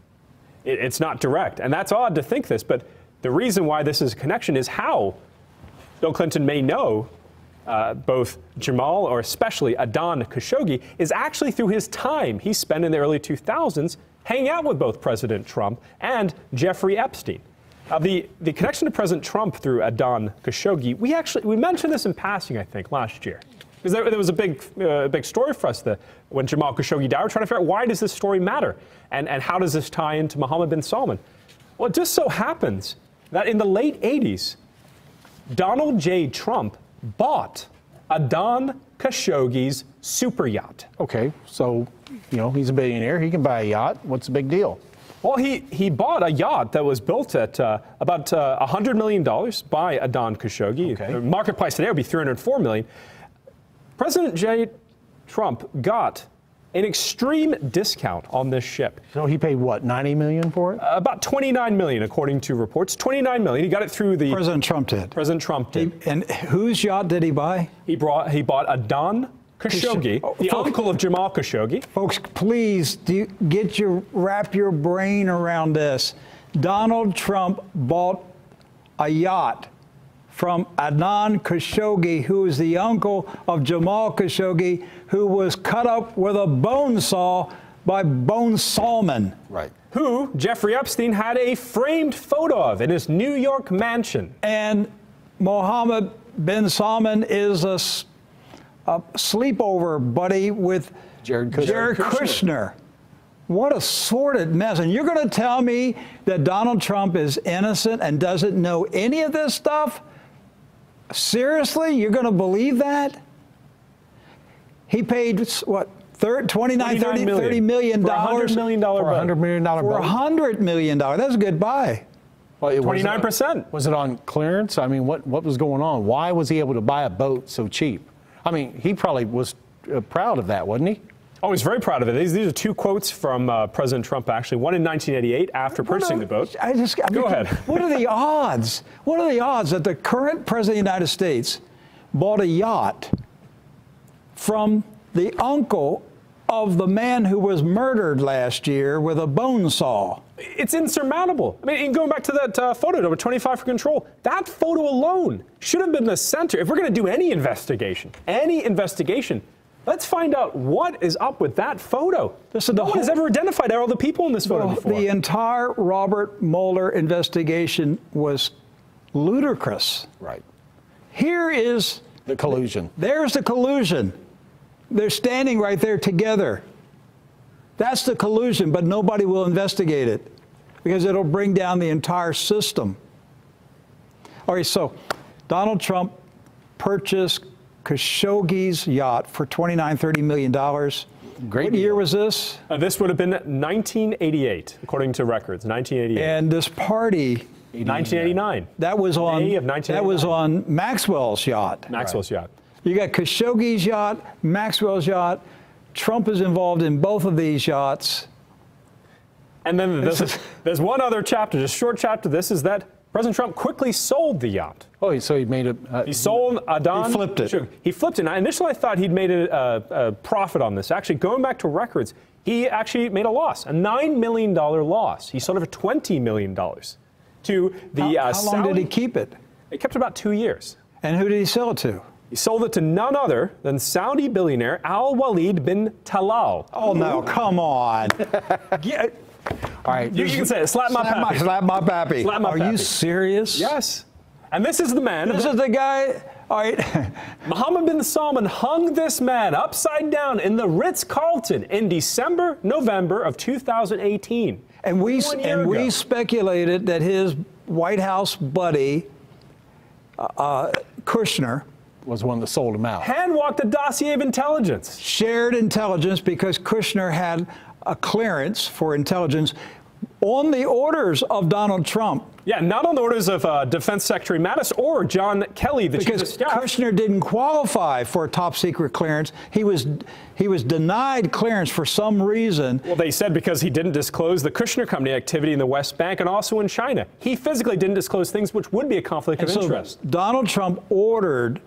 It's not direct. And that's odd to think this, but the reason why this is a connection is how Bill Clinton may know both Jamal, or especially Adnan Khashoggi, is actually through his time he spent in the early 2000s hanging out with both President Trump and Jeffrey Epstein. The connection to President Trump through Adnan Khashoggi, we mentioned this in passing, I think, last year. Because there was a big story for us when Jamal Khashoggi died. We're trying to figure out why does this story matter? And how does this tie into Mohammed bin Salman? Well, it just so happens that in the late 80s, Donald J. Trump bought Adnan Khashoggi's super yacht. Okay, so, he's a billionaire. He can buy a yacht. What's the big deal? Well, he bought a yacht that was built at about $100 million by Adnan Khashoggi. Okay. The market price today would be $304 million. President J. Trump got an extreme discount on this ship. So he paid what, $90 million for it? About $29 million, according to reports. $29 million. He got it through the President Trump did. President Trump did. And whose yacht did he buy? He bought Adnan Khashoggi, the uncle of Jamal Khashoggi. Folks, please wrap your brain around this. Donald Trump bought a yacht from Adnan Khashoggi, who is the uncle of Jamal Khashoggi, who was cut up with a bone saw by Bone Salman. Right. Who Jeffrey Epstein had a framed photo of in his New York mansion. And Mohammed bin Salman is a sleepover buddy with Jared Kushner. What a sordid mess. And you're going to tell me that Donald Trump is innocent and doesn't know any of this stuff? Seriously? You're going to believe that? He paid, what, $30 million? For a $100 million boat. For a $100 million boat. For $100 million. That's a good buy. Well, 29%. Was it on clearance? I mean, what was going on? Why was he able to buy a boat so cheap? I mean, he probably was proud of that, wasn't he? Oh, he's very proud of it. These are two quotes from President Trump, actually. One in 1988 after purchasing the boat. Go ahead. What are the odds? What are the odds that the current president of the United States bought a yacht from the uncle of the man who was murdered last year with a bone saw? It's insurmountable. I mean, going back to that photo, number 25 for control, that photo alone should have been the center. If we're going to do any investigation, let's find out what is up with that photo. No one has ever identified all the people in this photo before. The entire Robert Mueller investigation was ludicrous. Right. Here is the collusion. There's the collusion. They're standing right there together. That's the collusion, but nobody will investigate it because it'll bring down the entire system. All right, so Donald Trump purchased Khashoggi's yacht for $29-30 million. Great What deal. year was this? This would have been 1988, according to records, 1988. And this party 1989. That was on May of 1989. That was on Maxwell's yacht. Maxwell's yacht. You got Khashoggi's yacht, Maxwell's yacht. Trump is involved in both of these yachts. And then there's one other chapter, just a short chapter. This is that President Trump quickly sold the yacht. Oh, so he made it. He sold Adon. He flipped it. He flipped it. Now, initially, I thought he'd made a profit on this. Actually, going back to records, he actually made a loss, a $9 million loss. He sold it for $20 million to the How long did he keep it? He kept it about 2 years. And who did he sell it to? He sold it to none other than Saudi billionaire Al-Walid bin Talal. Oh, no, come on. All right. You can say it. Slap my pappy. Slap my pappy. Slap my Are pappy. you serious? Yes. And this is the man. This is the guy. All right. Mohammed bin Salman hung this man upside down in the Ritz-Carlton in November of 2018. And we speculated that his White House buddy, Kushner, was one that sold him out. Hand-walked a dossier of intelligence. shared intelligence because Kushner had a clearance for intelligence on the orders of Donald Trump. Yeah, not on the orders of Defense Secretary Mattis or John Kelly, the chief of Because staff. Kushner didn't qualify for a top secret clearance. He was denied clearance for some reason. Well, they said because he didn't disclose the Kushner Company activity in the West Bank and also in China. He physically didn't disclose things which would be a conflict of interest. Donald Trump ordered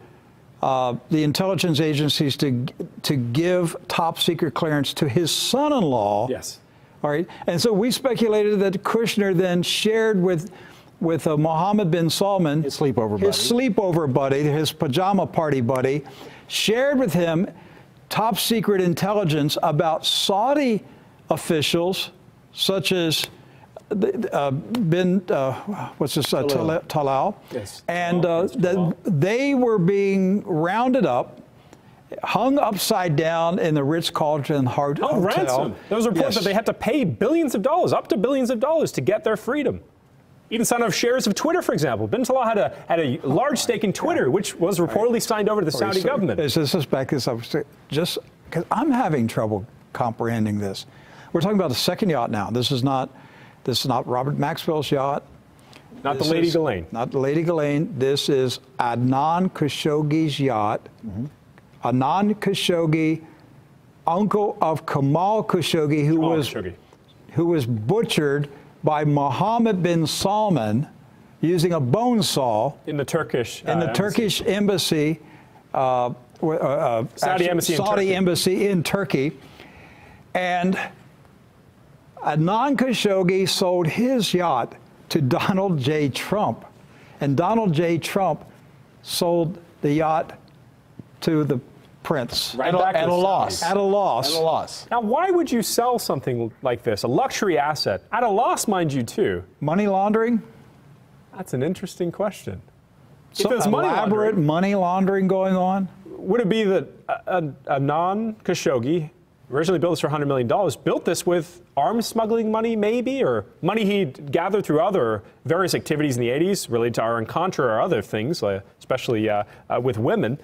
the intelligence agencies to give top secret clearance to his son-in-law. Yes. All right. And so we speculated that Kushner then shared with Mohammed bin Salman, his sleepover buddy, his pajama party buddy, shared with him top secret intelligence about Saudi officials such as Talal. Yes. And they were being rounded up, hung upside down in the Ritz-Carlton Hotel. Oh, ransom. There was a report that they had to pay billions of dollars, up to billions of dollars, to get their freedom. Even signed off shares of Twitter, for example. Bin Talal had a large stake in Twitter, which was reportedly signed over to the Saudi government. Let's back this up, just because I'm having trouble comprehending this. We're talking about the second yacht now. This is not Robert Maxwell's yacht. Not the Lady Ghislaine. Not the Lady Ghislaine. This is Adnan Khashoggi's yacht. Mm-hmm. Adnan Khashoggi, uncle of Kamal Khashoggi, who was butchered by Mohammed bin Salman using a bone saw in the Turkish embassy, Saudi embassy in Turkey, and Adnan Khashoggi sold his yacht to Donald J. Trump, and Donald J. Trump sold the yacht to the prince right at a loss. At a loss. Now, why would you sell something like this, a luxury asset, at a loss, mind you, too? Money laundering? That's an interesting question. So elaborate money laundering going on? Would it be that Adnan Khashoggi originally built this for $100 million, built this with arms smuggling money, maybe, or money he'd gathered through other various activities in the 80s related to Iran-Contra or other things, especially with women,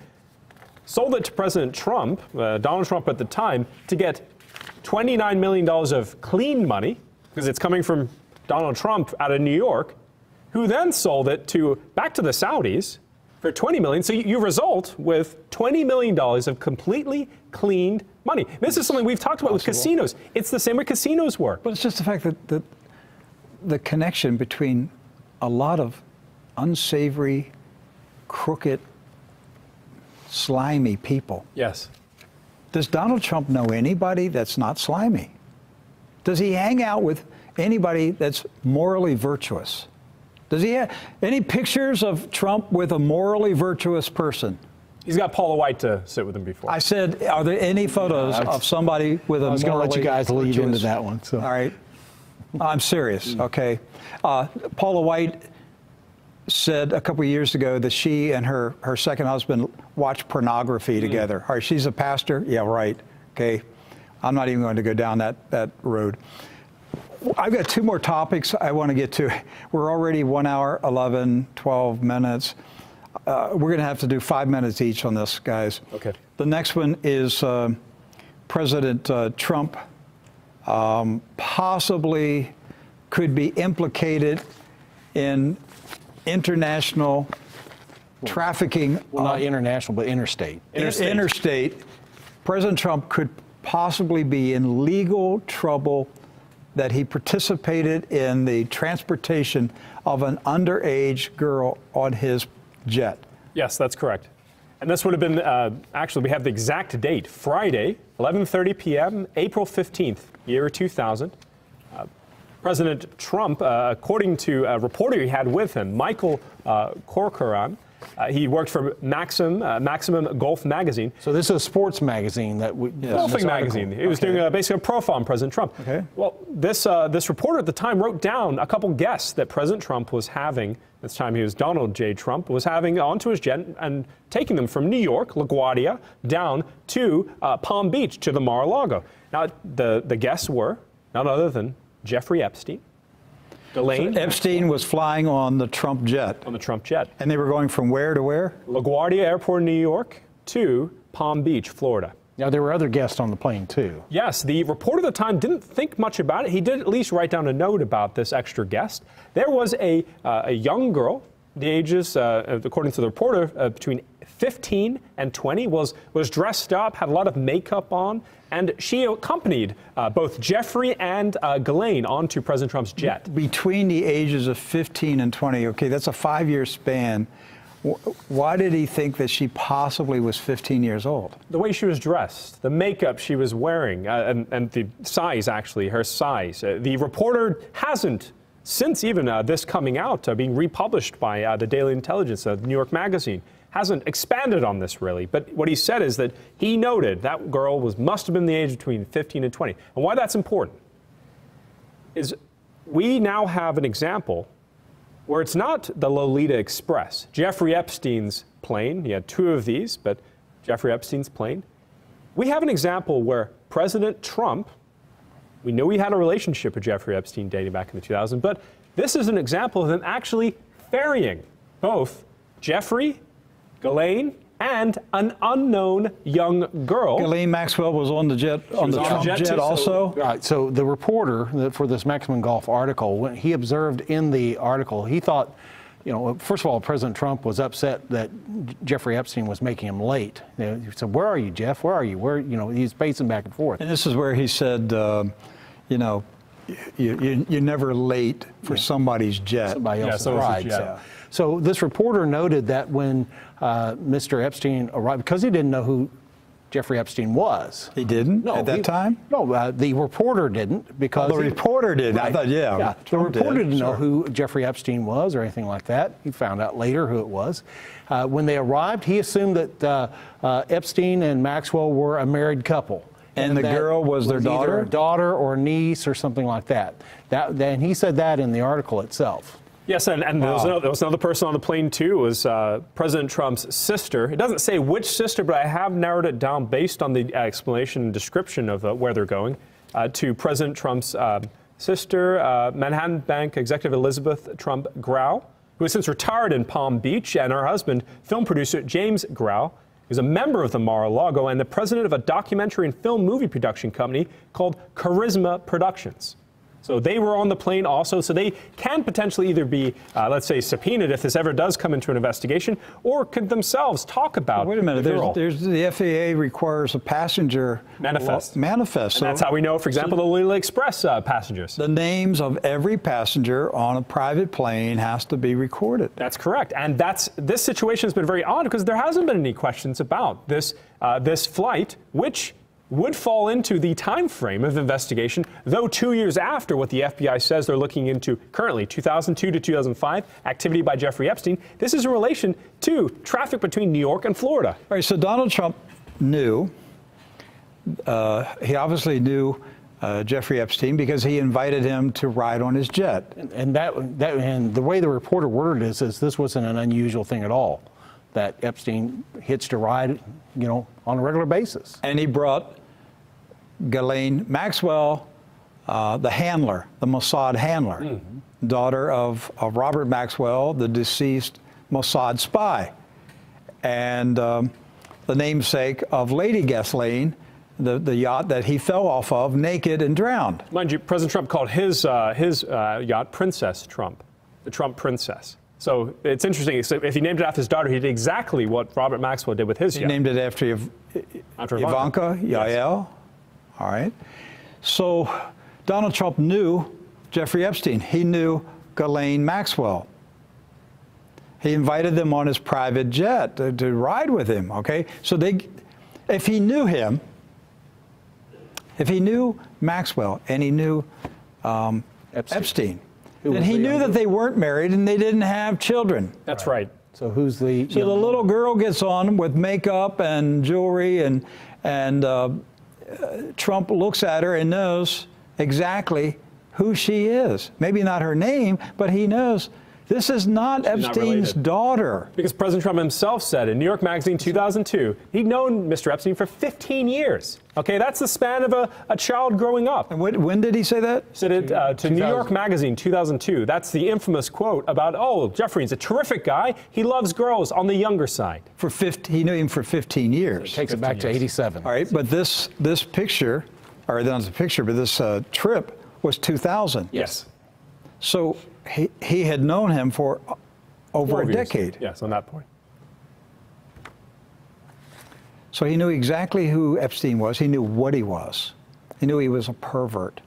sold it to President Trump, Donald Trump at the time, to get $29 million of clean money, because it's coming from Donald Trump out of New York, who then sold it back to the Saudis for $20 million. So you result with $20 million of completely cleaned money. This is something we've talked about with casinos. It's the same way casinos work. But it's just the fact that the connection between a lot of unsavory, crooked, slimy people. Yes. Does Donald Trump know anybody that's not slimy? Does he hang out with anybody that's morally virtuous? Does he have any pictures of Trump with a morally virtuous person? He's got Paula White to sit with him before. I said, are there any photos of somebody with a morally virtuous? I was going to let you guys lead into that one. So. All right. I'm serious, okay? Paula White said a couple of years ago that she and her second husband watch pornography together. All right, she's a pastor? Yeah, right. Okay. I'm not even going to go down that road. I've got two more topics I want to get to. We're already 1 hour, 12 minutes. We're going to have to do 5 minutes each on this, guys. Okay. The next one is President Trump possibly could be implicated in international trafficking. Well, not international, but interstate. Interstate. President Trump could possibly be in legal trouble that he participated in the transportation of an underage girl on his jet. Yes, that's correct. And this would have been, actually, we have the exact date, Friday, 11:30 p.m., April 15th, year 2000. President Trump, according to a reporter he had with him, Michael Corcoran, he worked for Maximum Golf Magazine. So this is a sports magazine that we... Yes. Golfing magazine. He was doing basically a profile on President Trump. Okay. Well, this reporter at the time wrote down a couple guests that President Trump was having, this time he was Donald J. Trump, was having onto his jet and taking them from New York, LaGuardia, down to Palm Beach to the Mar-a-Lago. Now, the guests were none other than Jeffrey Epstein, Ghislaine. So Epstein was flying on the Trump jet. On the Trump jet. And they were going from where to where? LaGuardia Airport in New York to Palm Beach, Florida. Now, there were other guests on the plane, too. Yes, the reporter at the time didn't think much about it. He did at least write down a note about this extra guest. There was a young girl, the ages, according to the reporter, between 15 and 20, was dressed up, had a lot of makeup on, and she accompanied both Jeffrey and Ghislaine onto President Trump's jet. Between the ages of 15 and 20, okay, that's a 5-year span. Why did he think that she possibly was 15 years old? The way she was dressed, the makeup she was wearing, and the size, actually, her size. The reporter hasn't, since even this coming out, being republished by the Daily Intelligence, New York Magazine, hasn't expanded on this really. But what he said is that he noted that girl must have been the age between 15 and 20. And why that's important is we now have an example where it's not the Lolita Express. Jeffrey Epstein's plane, he had 2 of these, but Jeffrey Epstein's plane. We have an example where President Trump, we know he had a relationship with Jeffrey Epstein dating back in the 2000s, but this is an example of him actually ferrying both Jeffrey, Ghislaine, and an unknown young girl. Ghislaine Maxwell was on the jet, on the Trump jet also? Right, so the reporter for this Maximum Golf article, when he observed in the article, he thought, you know, first of all, President Trump was upset that Jeffrey Epstein was making him late. You know, he said, "Where are you, Jeff? Where are you?" Where, you know, he's pacing back and forth. And this is where he said, you know, you're never late for somebody's jet. Somebody else's so ride. jet. So this reporter noted that when Mr. Epstein arrived, because he didn't know who Jeffrey Epstein was. He didn't at that time? No, the reporter didn't because... The reporter did. Right. I thought, yeah. The reporter didn't know who Jeffrey Epstein was or anything like that. He found out later who it was. When they arrived, he assumed that Epstein and Maxwell were a married couple. And the girl was their daughter? Either a daughter or niece or something like that. And he said that in the article itself. Yes, and wow. there was another person on the plane, too. It was President Trump's sister. It doesn't say which sister, but I have narrowed it down based on the explanation and description of where they're going, to President Trump's sister, Manhattan Bank executive Elizabeth Trump Grau, who has since retired in Palm Beach, and her husband, film producer James Grau, who's a member of the Mar-a-Lago and the president of a documentary and film movie production company called Charisma Productions. So they were on the plane also, so they can potentially either be, let's say, subpoenaed if this ever does come into an investigation, or could themselves talk about. Wait a minute, the FAA requires a passenger manifest. Manifest. And that's how we know, for example, the Lolita Express passengers. The names of every passenger on a private plane has to be recorded. That's correct, and this situation has been very odd because there hasn't been any questions about this flight, which would fall into the time frame of investigation, though 2 years after what the FBI says they're looking into currently, 2002 to 2005, activity by Jeffrey Epstein. This is in relation to traffic between New York and Florida. All right, so Donald Trump knew, he obviously knew Jeffrey Epstein because he invited him to ride on his jet. And the way the reporter worded it is this wasn't an unusual thing at all, that Epstein hitched a ride, you know, on a regular basis. And he brought Ghislaine Maxwell, the handler, the Mossad handler, daughter of Robert Maxwell, the deceased Mossad spy, and the namesake of Lady Ghislaine, the yacht that he fell off of naked and drowned. Mind you, President Trump called his yacht Princess Trump. the Trump princess. So it's interesting. So if he named it after his daughter, he did exactly what Robert Maxwell did with his. He named it after Ivanka, Yael. Yes. All right. So Donald Trump knew Jeffrey Epstein. He knew Ghislaine Maxwell. He invited them on his private jet to ride with him. Okay. So if he knew him, if he knew Maxwell and he knew Epstein, then he knew that they weren't married and they didn't have children. That's right. So who's the? So the little girl gets on with makeup and jewelry, and Trump looks at her and knows exactly who she is. Maybe not her name, but he knows this is not Epstein's daughter. Because President Trump himself said in New York Magazine 2002, he'd known Mr. Epstein for 15 years. Okay, that's the span of a child growing up. And when did he say that? He said it to New York Magazine 2002. That's the infamous quote about, oh, Jeffrey's a terrific guy. He loves girls on the younger side. He knew him for 15 years. So it takes it back to 87. All right, but this picture, or not a picture, but this trip was 2000. Yes. So he had known him for over a decade. Yes, on that point. So he knew exactly who Epstein was. He knew what he was. He knew he was a pervert.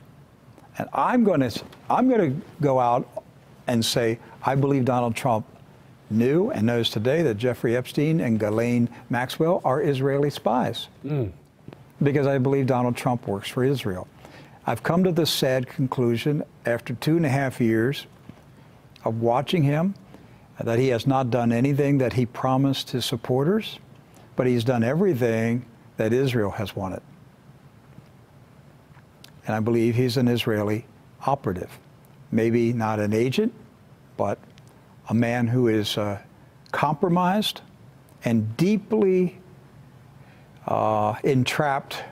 And I'm going to go out and say I believe Donald Trump knew and knows today that Jeffrey Epstein and Ghislaine Maxwell are Israeli spies. Because I believe Donald Trump works for Israel. I've come to this sad conclusion after 2.5 years of watching him that he has not done anything that he promised his supporters, but he's done everything that Israel has wanted. And I believe he's an Israeli operative. Maybe not an agent, but a man who is compromised and deeply entrapped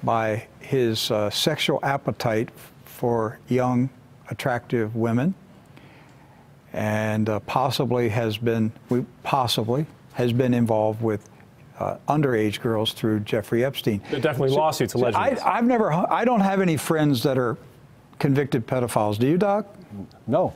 by his sexual appetite for young, attractive women, and possibly has been involved with underage girls through Jeffrey Epstein. There are definitely lawsuits allegedly. I don't have any friends that are convicted pedophiles. Do you, Doc? No.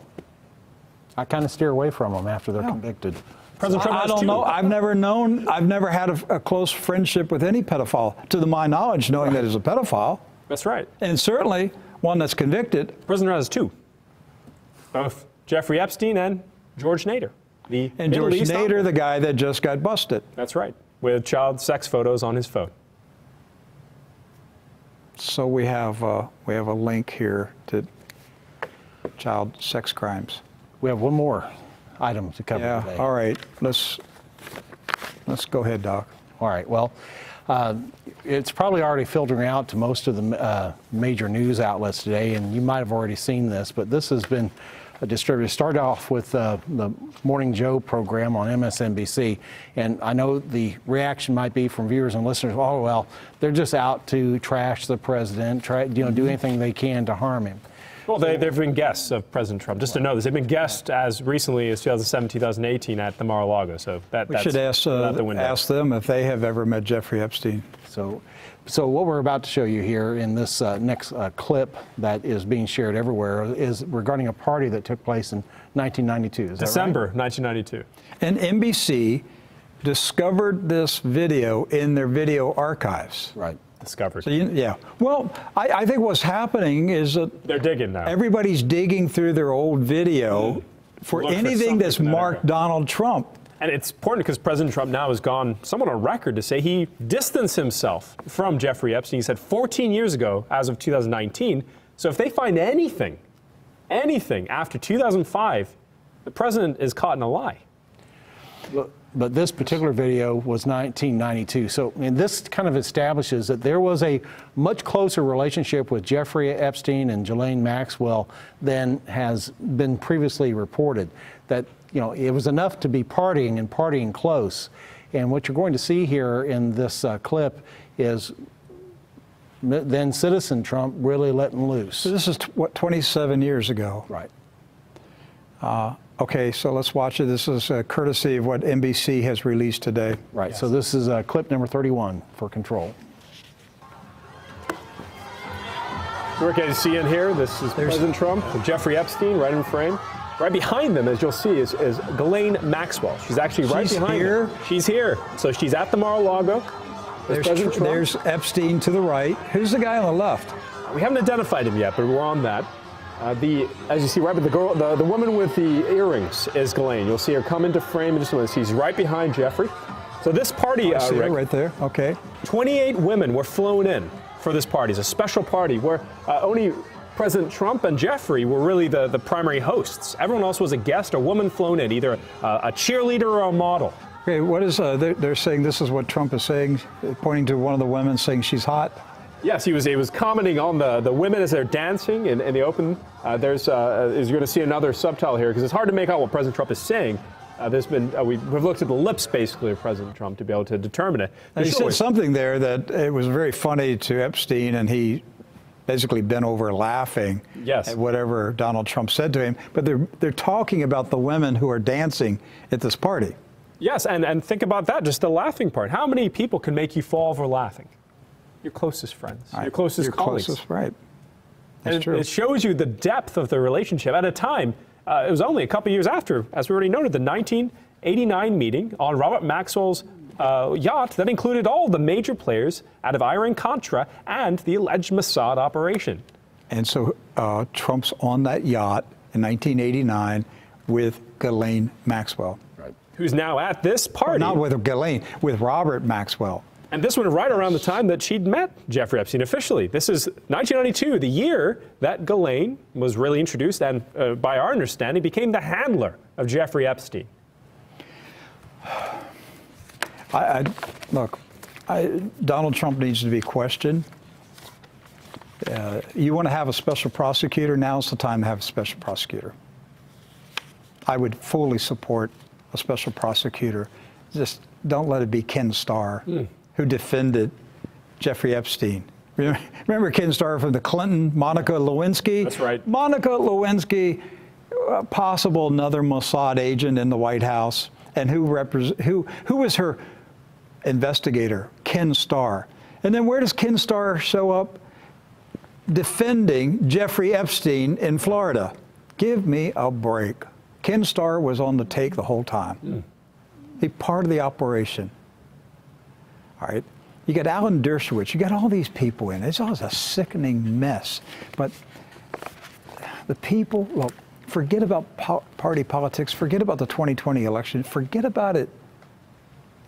I kind of steer away from them after they're convicted. President Trump I don't know. I've never had a close friendship with any pedophile, to my knowledge, knowing that he's a pedophile. That's right. And certainly one that's convicted. President has two. Both Jeffrey Epstein and George Nader. And George Nader, the guy that just got busted. That's right. With child sex photos on his phone. So we have a link here to child sex crimes. We have one more item to cover today. All right. Let's go ahead, Doc. All right. Well, it's probably already filtering out to most of the major news outlets today, and you might have already seen this, but this has been distributed. Started off with the Morning Joe program on MSNBC, and I know the reaction might be from viewers and listeners, oh, well, they're just out to trash the president, do anything they can to harm him. Well, they've been guests of President Trump. Just to know this, they've been guests as recently as 2017, 2018 at the Mar-a-Lago. So we should ask them if they have ever met Jeffrey Epstein. So what we're about to show you here in this next clip that is being shared everywhere is regarding a party that took place in 1992. Is December that right? 1992. And NBC discovered this video in their video archives. Right. Discovered. So well, I think what's happening is that they're digging now. Everybody's digging through their old video for anything that's marked Donald Trump. And it's important because President Trump now has gone somewhat on record to say he distanced himself from Jeffrey Epstein. He said 14 years ago, as of 2019. So if they find anything after 2005, the president is caught in a lie. But this particular video was 1992. So this kind of establishes that there was a much closer relationship with Jeffrey Epstein and Ghislaine Maxwell than has been previously reported. That, it was enough to be partying and partying close. And what you're going to see here in this clip is then Citizen Trump really letting loose. So this is, 27 years ago? Right. Okay, so let's watch it. This is courtesy of what NBC has released today. Right, yes. So this is clip number 31 for Control. We're going to see in here, this is President Trump with Jeffrey Epstein right in frame. Right behind them, as you'll see, is Ghislaine Maxwell. She's actually right behind here. them. She's here. So she's at the Mar-a-Lago. There's Epstein to the right. Who's the guy on the left? We haven't identified him yet, but we're on that. As you see, right, but the woman with the earrings is Ghislaine. You'll see her come into frame in just a minute. She's right behind Jeffrey. So this party, I see her Rick, right there. Okay. 28 women were flown in for this party. It's a special party where only President Trump and Jeffrey were really the primary hosts. Everyone else was a guest, a woman flown in, either a cheerleader or a model. Okay, what is they're saying? This is what Trump is saying, pointing to one of the women, saying she's hot. Yes, he was commenting on the women as they're dancing in the open. You're going to see another subtitle here because it's hard to make out what President Trump is saying. We've looked at the lips basically of President Trump to be able to determine it. He said something there that it was very funny to Epstein, and he basically bent over laughing at whatever Donald Trump said to him. But they're talking about the women who are dancing at this party. Yes, and think about that, just the laughing part. How many people can make you fall over laughing? Your closest friends, your closest colleagues. Closest, right. That's true. It shows you the depth of the relationship at a time. It was only a couple years after, as we already noted, the 1989 meeting on Robert Maxwell's yacht that included all the major players out of Iran-Contra and the alleged Mossad operation. And so Trump's on that yacht in 1989 with Ghislaine Maxwell. Right. Who's now at this party. Well, not with Ghislaine, with Robert Maxwell. And this one right around the time that she'd met Jeffrey Epstein officially. This is 1992, the year that Ghislaine was really introduced and, by our understanding, became the handler of Jeffrey Epstein. Donald Trump needs to be questioned. You want to have a special prosecutor, now's the time to have a special prosecutor. I would fully support a special prosecutor. Just don't let it be Ken Starr, who defended Jeffrey Epstein. Remember Ken Starr from the Clinton, Monica Lewinsky? That's right. Monica Lewinsky, possible another Mossad agent in the White House, and who was her investigator? Ken Starr. And then where does Ken Starr show up? Defending Jeffrey Epstein in Florida. Give me a break. Ken Starr was on the take the whole time. Be part of the operation. All right. You got Alan Dershowitz. You got all these people in. It's always a sickening mess. But the people, look, forget about party politics. Forget about the 2020 election. Forget about it.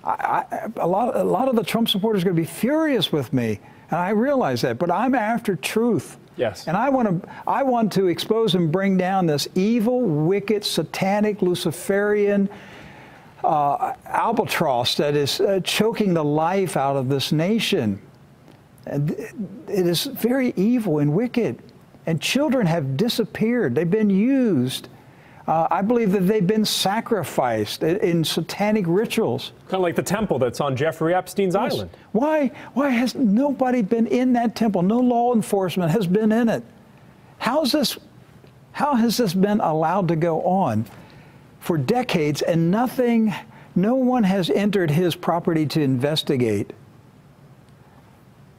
A lot of the Trump supporters are going to be furious with me, and I realize that. But I'm after truth. Yes. And I want to expose and bring down this evil, wicked, satanic, Luciferian albatross that is choking the life out of this nation. And it is very evil and wicked. And children have disappeared. They've been used. I believe that they've been sacrificed in satanic rituals. Kind of like the temple that's on Jeffrey Epstein's island. Why has nobody been in that temple? No law enforcement has been in it. How has this been allowed to go on for decades and no one has entered his property to investigate?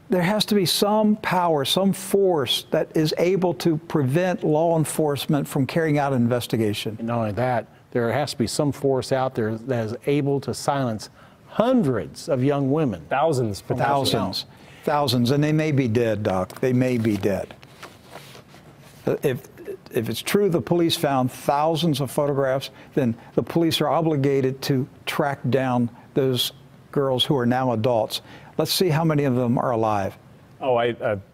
There has to be some power, some force that is able to prevent law enforcement from carrying out an investigation. And not only that, there has to be some force out there that is able to silence hundreds of young women. Thousands, potentially. Thousands, and they may be dead, Doc. They may be dead. If it's true the police found thousands of photographs, then the police are obligated to track down those girls who are now adults. Let's see how many of them are alive. Oh,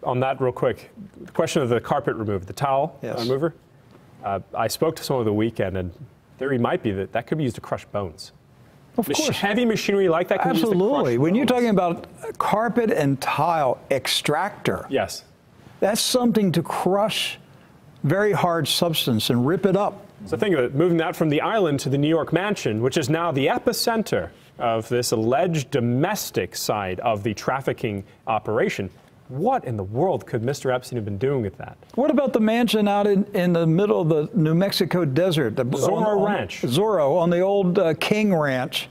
on that real quick, the question of the carpet removed, the towel remover. I spoke to someone over the weekend, and theory might be that could be used to crush bones. Of course. Heavy machinery like that can be used to crush bones. When you're talking about carpet and tile extractor, yes, that's something to crush very hard substance and rip it up. So think of it, moving that from the island to the New York mansion, which is now the epicenter of this alleged domestic side of the trafficking operation. What in the world could Mr. Epstein have been doing with that? What about the mansion out in the middle of the New Mexico desert? The Zorro Ranch. Zorro, on the old King Ranch.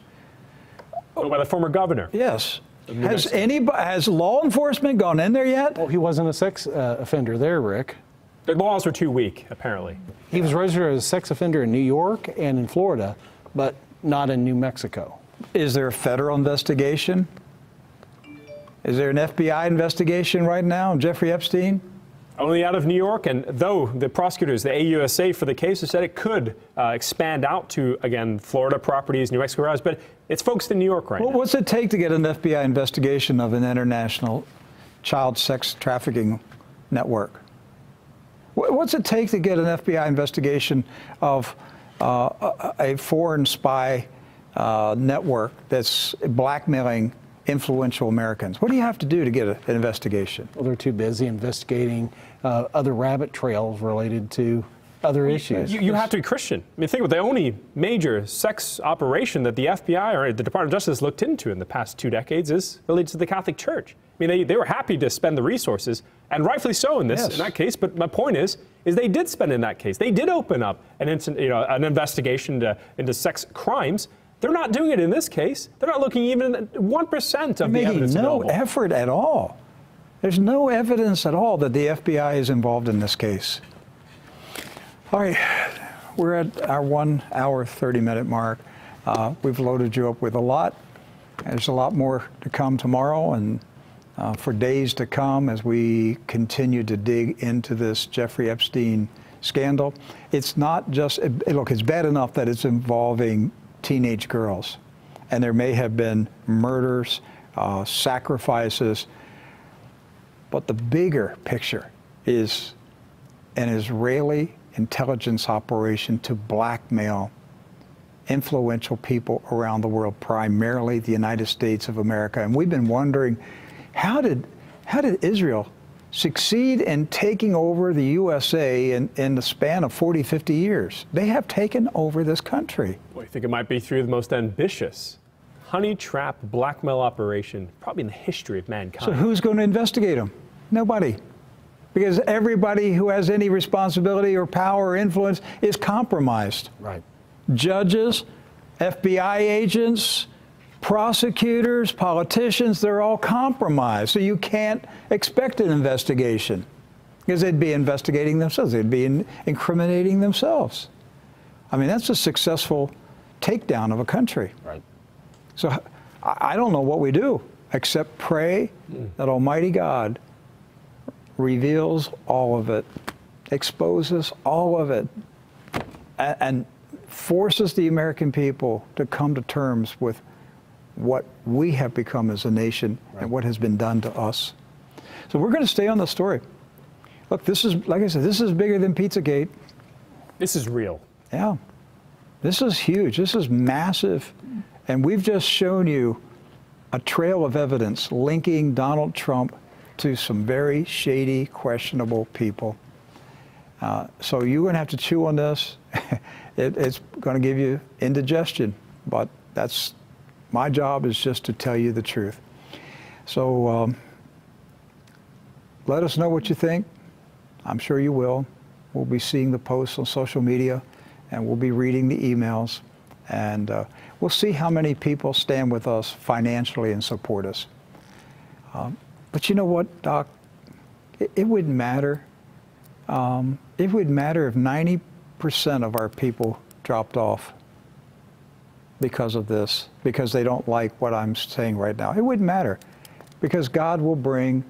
Oh, by the former governor. Yes. Has law enforcement gone in there yet? Well, he wasn't a sex offender there, Rick. The laws were too weak, apparently. He was registered as a sex offender in New York and in Florida, but not in New Mexico. Is there a federal investigation? Is there an FBI investigation right now, Jeffrey Epstein? Only out of New York, and though the prosecutors, the AUSA for the case, have said it could expand out to, again, Florida properties, New Mexico properties, but it's focused in New York right now. What's it take to get an FBI investigation of an international child sex trafficking network? What's it take to get an FBI investigation of a foreign spy network that's blackmailing influential Americans? What do you have to do to get an investigation? Well, they're too busy investigating other rabbit trails related to other issues. You have to be Christian. I mean, think about the only major sex operation that the FBI or the Department of Justice looked into in the past 2 decades is related to the Catholic Church. I mean, they were happy to spend the resources, and rightfully so in that case. But my point is they did spend in that case. They did open up an investigation into sex crimes. They're not doing it in this case. They're not looking even at 1% of the evidence available. No effort at all. There's no evidence at all that the FBI is involved in this case. All right, we're at our 1 hour, 30-minute mark. We've loaded you up with a lot. There's a lot more to come tomorrow and for days to come as we continue to dig into this Jeffrey Epstein scandal. It's not just, look, it's bad enough that it's involving teenage girls, and there may have been murders, sacrifices, but the bigger picture is an Israeli intelligence operation to blackmail influential people around the world, primarily the United States of America. And we've been wondering, how did Israel succeed in taking over the USA in the span of 40, 50 years? They have taken over this country. Well, I think it might be through the most ambitious honey trap blackmail operation probably in the history of mankind. So who's going to investigate them? Nobody. Because everybody who has any responsibility or power or influence is compromised. Right. Judges, FBI agents, prosecutors, politicians, they're all compromised. So you can't expect an investigation because they'd be investigating themselves. They'd be incriminating themselves. I mean, that's a successful takedown of a country. Right. So I don't know what we do except pray that Almighty God reveals all of it, exposes all of it, and forces the American people to come to terms with what we have become as a nation and what has been done to us. So we're going to stay on the story. Look, this is, like I said, this is bigger than Pizzagate. This is real. Yeah. This is huge. This is massive. And we've just shown you a trail of evidence linking Donald Trump to some very shady, questionable people. So you're going to have to chew on this. It's going to give you indigestion, but that's my job is just to tell you the truth. So let us know what you think. I'm sure you will. We'll be seeing the posts on social media, and we'll be reading the emails, and we'll see how many people stand with us financially and support us. But you know what, Doc? It wouldn't matter. It would matter if 90% of our people dropped off because of this, because they don't like what I'm saying right now. It wouldn't matter, because God will bring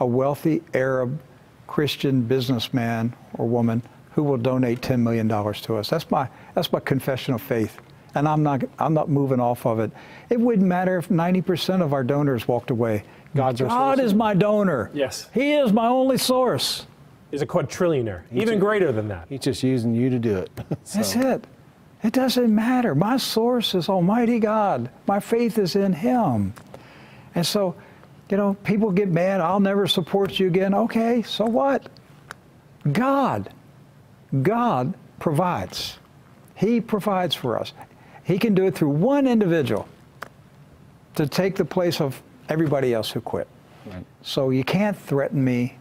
a wealthy Arab Christian businessman or woman who will donate $10 million to us. That's my confession of faith, and I'm not moving off of it. It wouldn't matter if 90% of our donors walked away. God is my donor. Yes. He is my only source. He's a quadrillionaire, even greater than that. He's just using you to do it. That's it. It doesn't matter. My source is Almighty God. My faith is in Him. And so, you know, people get mad, I'll never support you again. Okay, so what? God provides. He provides for us. He can do it through one individual to take the place of everybody else who quit. Right. So you can't threaten me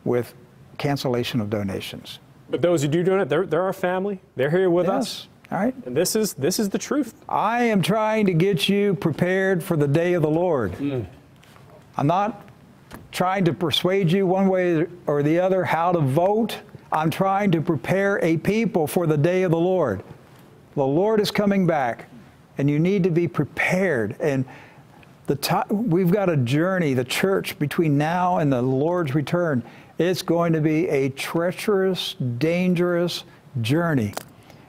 with cancellation of donations. But those who do donate, they're our family. They're here with us. All right. And this is the truth. I am trying to get you prepared for the day of the Lord. I'm not trying to persuade you one way or the other how to vote. I'm trying to prepare a people for the day of the Lord. The Lord is coming back, and you need to be prepared. And we've got a journey, the church, between now and the Lord's return. It's going to be a treacherous, dangerous journey.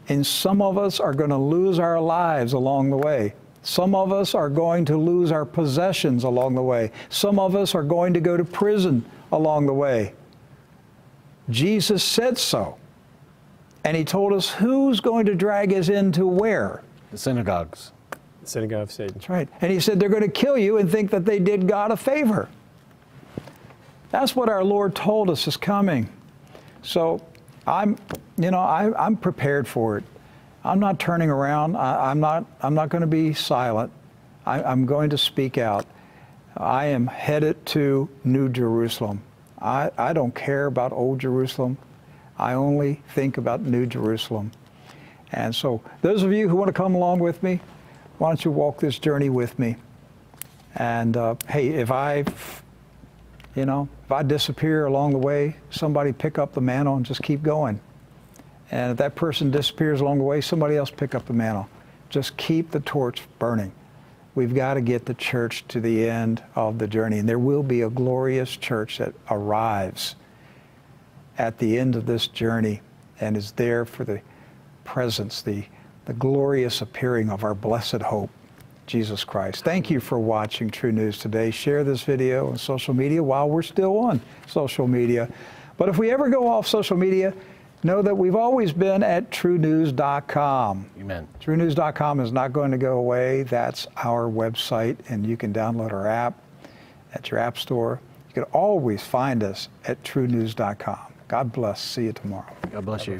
And some of us are going to lose our lives along the way. Some of us are going to lose our possessions along the way. Some of us are going to go to prison along the way. Jesus said so. And he told us who's going to drag us into where? The synagogues. The synagogue of Satan. That's right. And he said they're going to kill you and think that they did God a favor. That's what our Lord told us is coming. So I'm prepared for it. I'm not turning around. I'm not going to be silent. I'm going to speak out. I am headed to New Jerusalem. I don't care about Old Jerusalem. I only think about New Jerusalem. And so those of you who want to come along with me, why don't you walk this journey with me? And hey, if I disappear along the way, somebody pick up the mantle and just keep going. And if that person disappears along the way, somebody else pick up the mantle. Just keep the torch burning. We've got to get the church to the end of the journey. And there will be a glorious church that arrives at the end of this journey and is there for the presence, the glorious appearing of our blessed hope, Jesus Christ. Thank you for watching True News today. Share this video on social media while we're still on social media. But if we ever go off social media, know that we've always been at TrueNews.com. Amen. TrueNews.com is not going to go away. That's our website, and you can download our app at your app store. You can always find us at TrueNews.com. God bless. See you tomorrow. God bless you.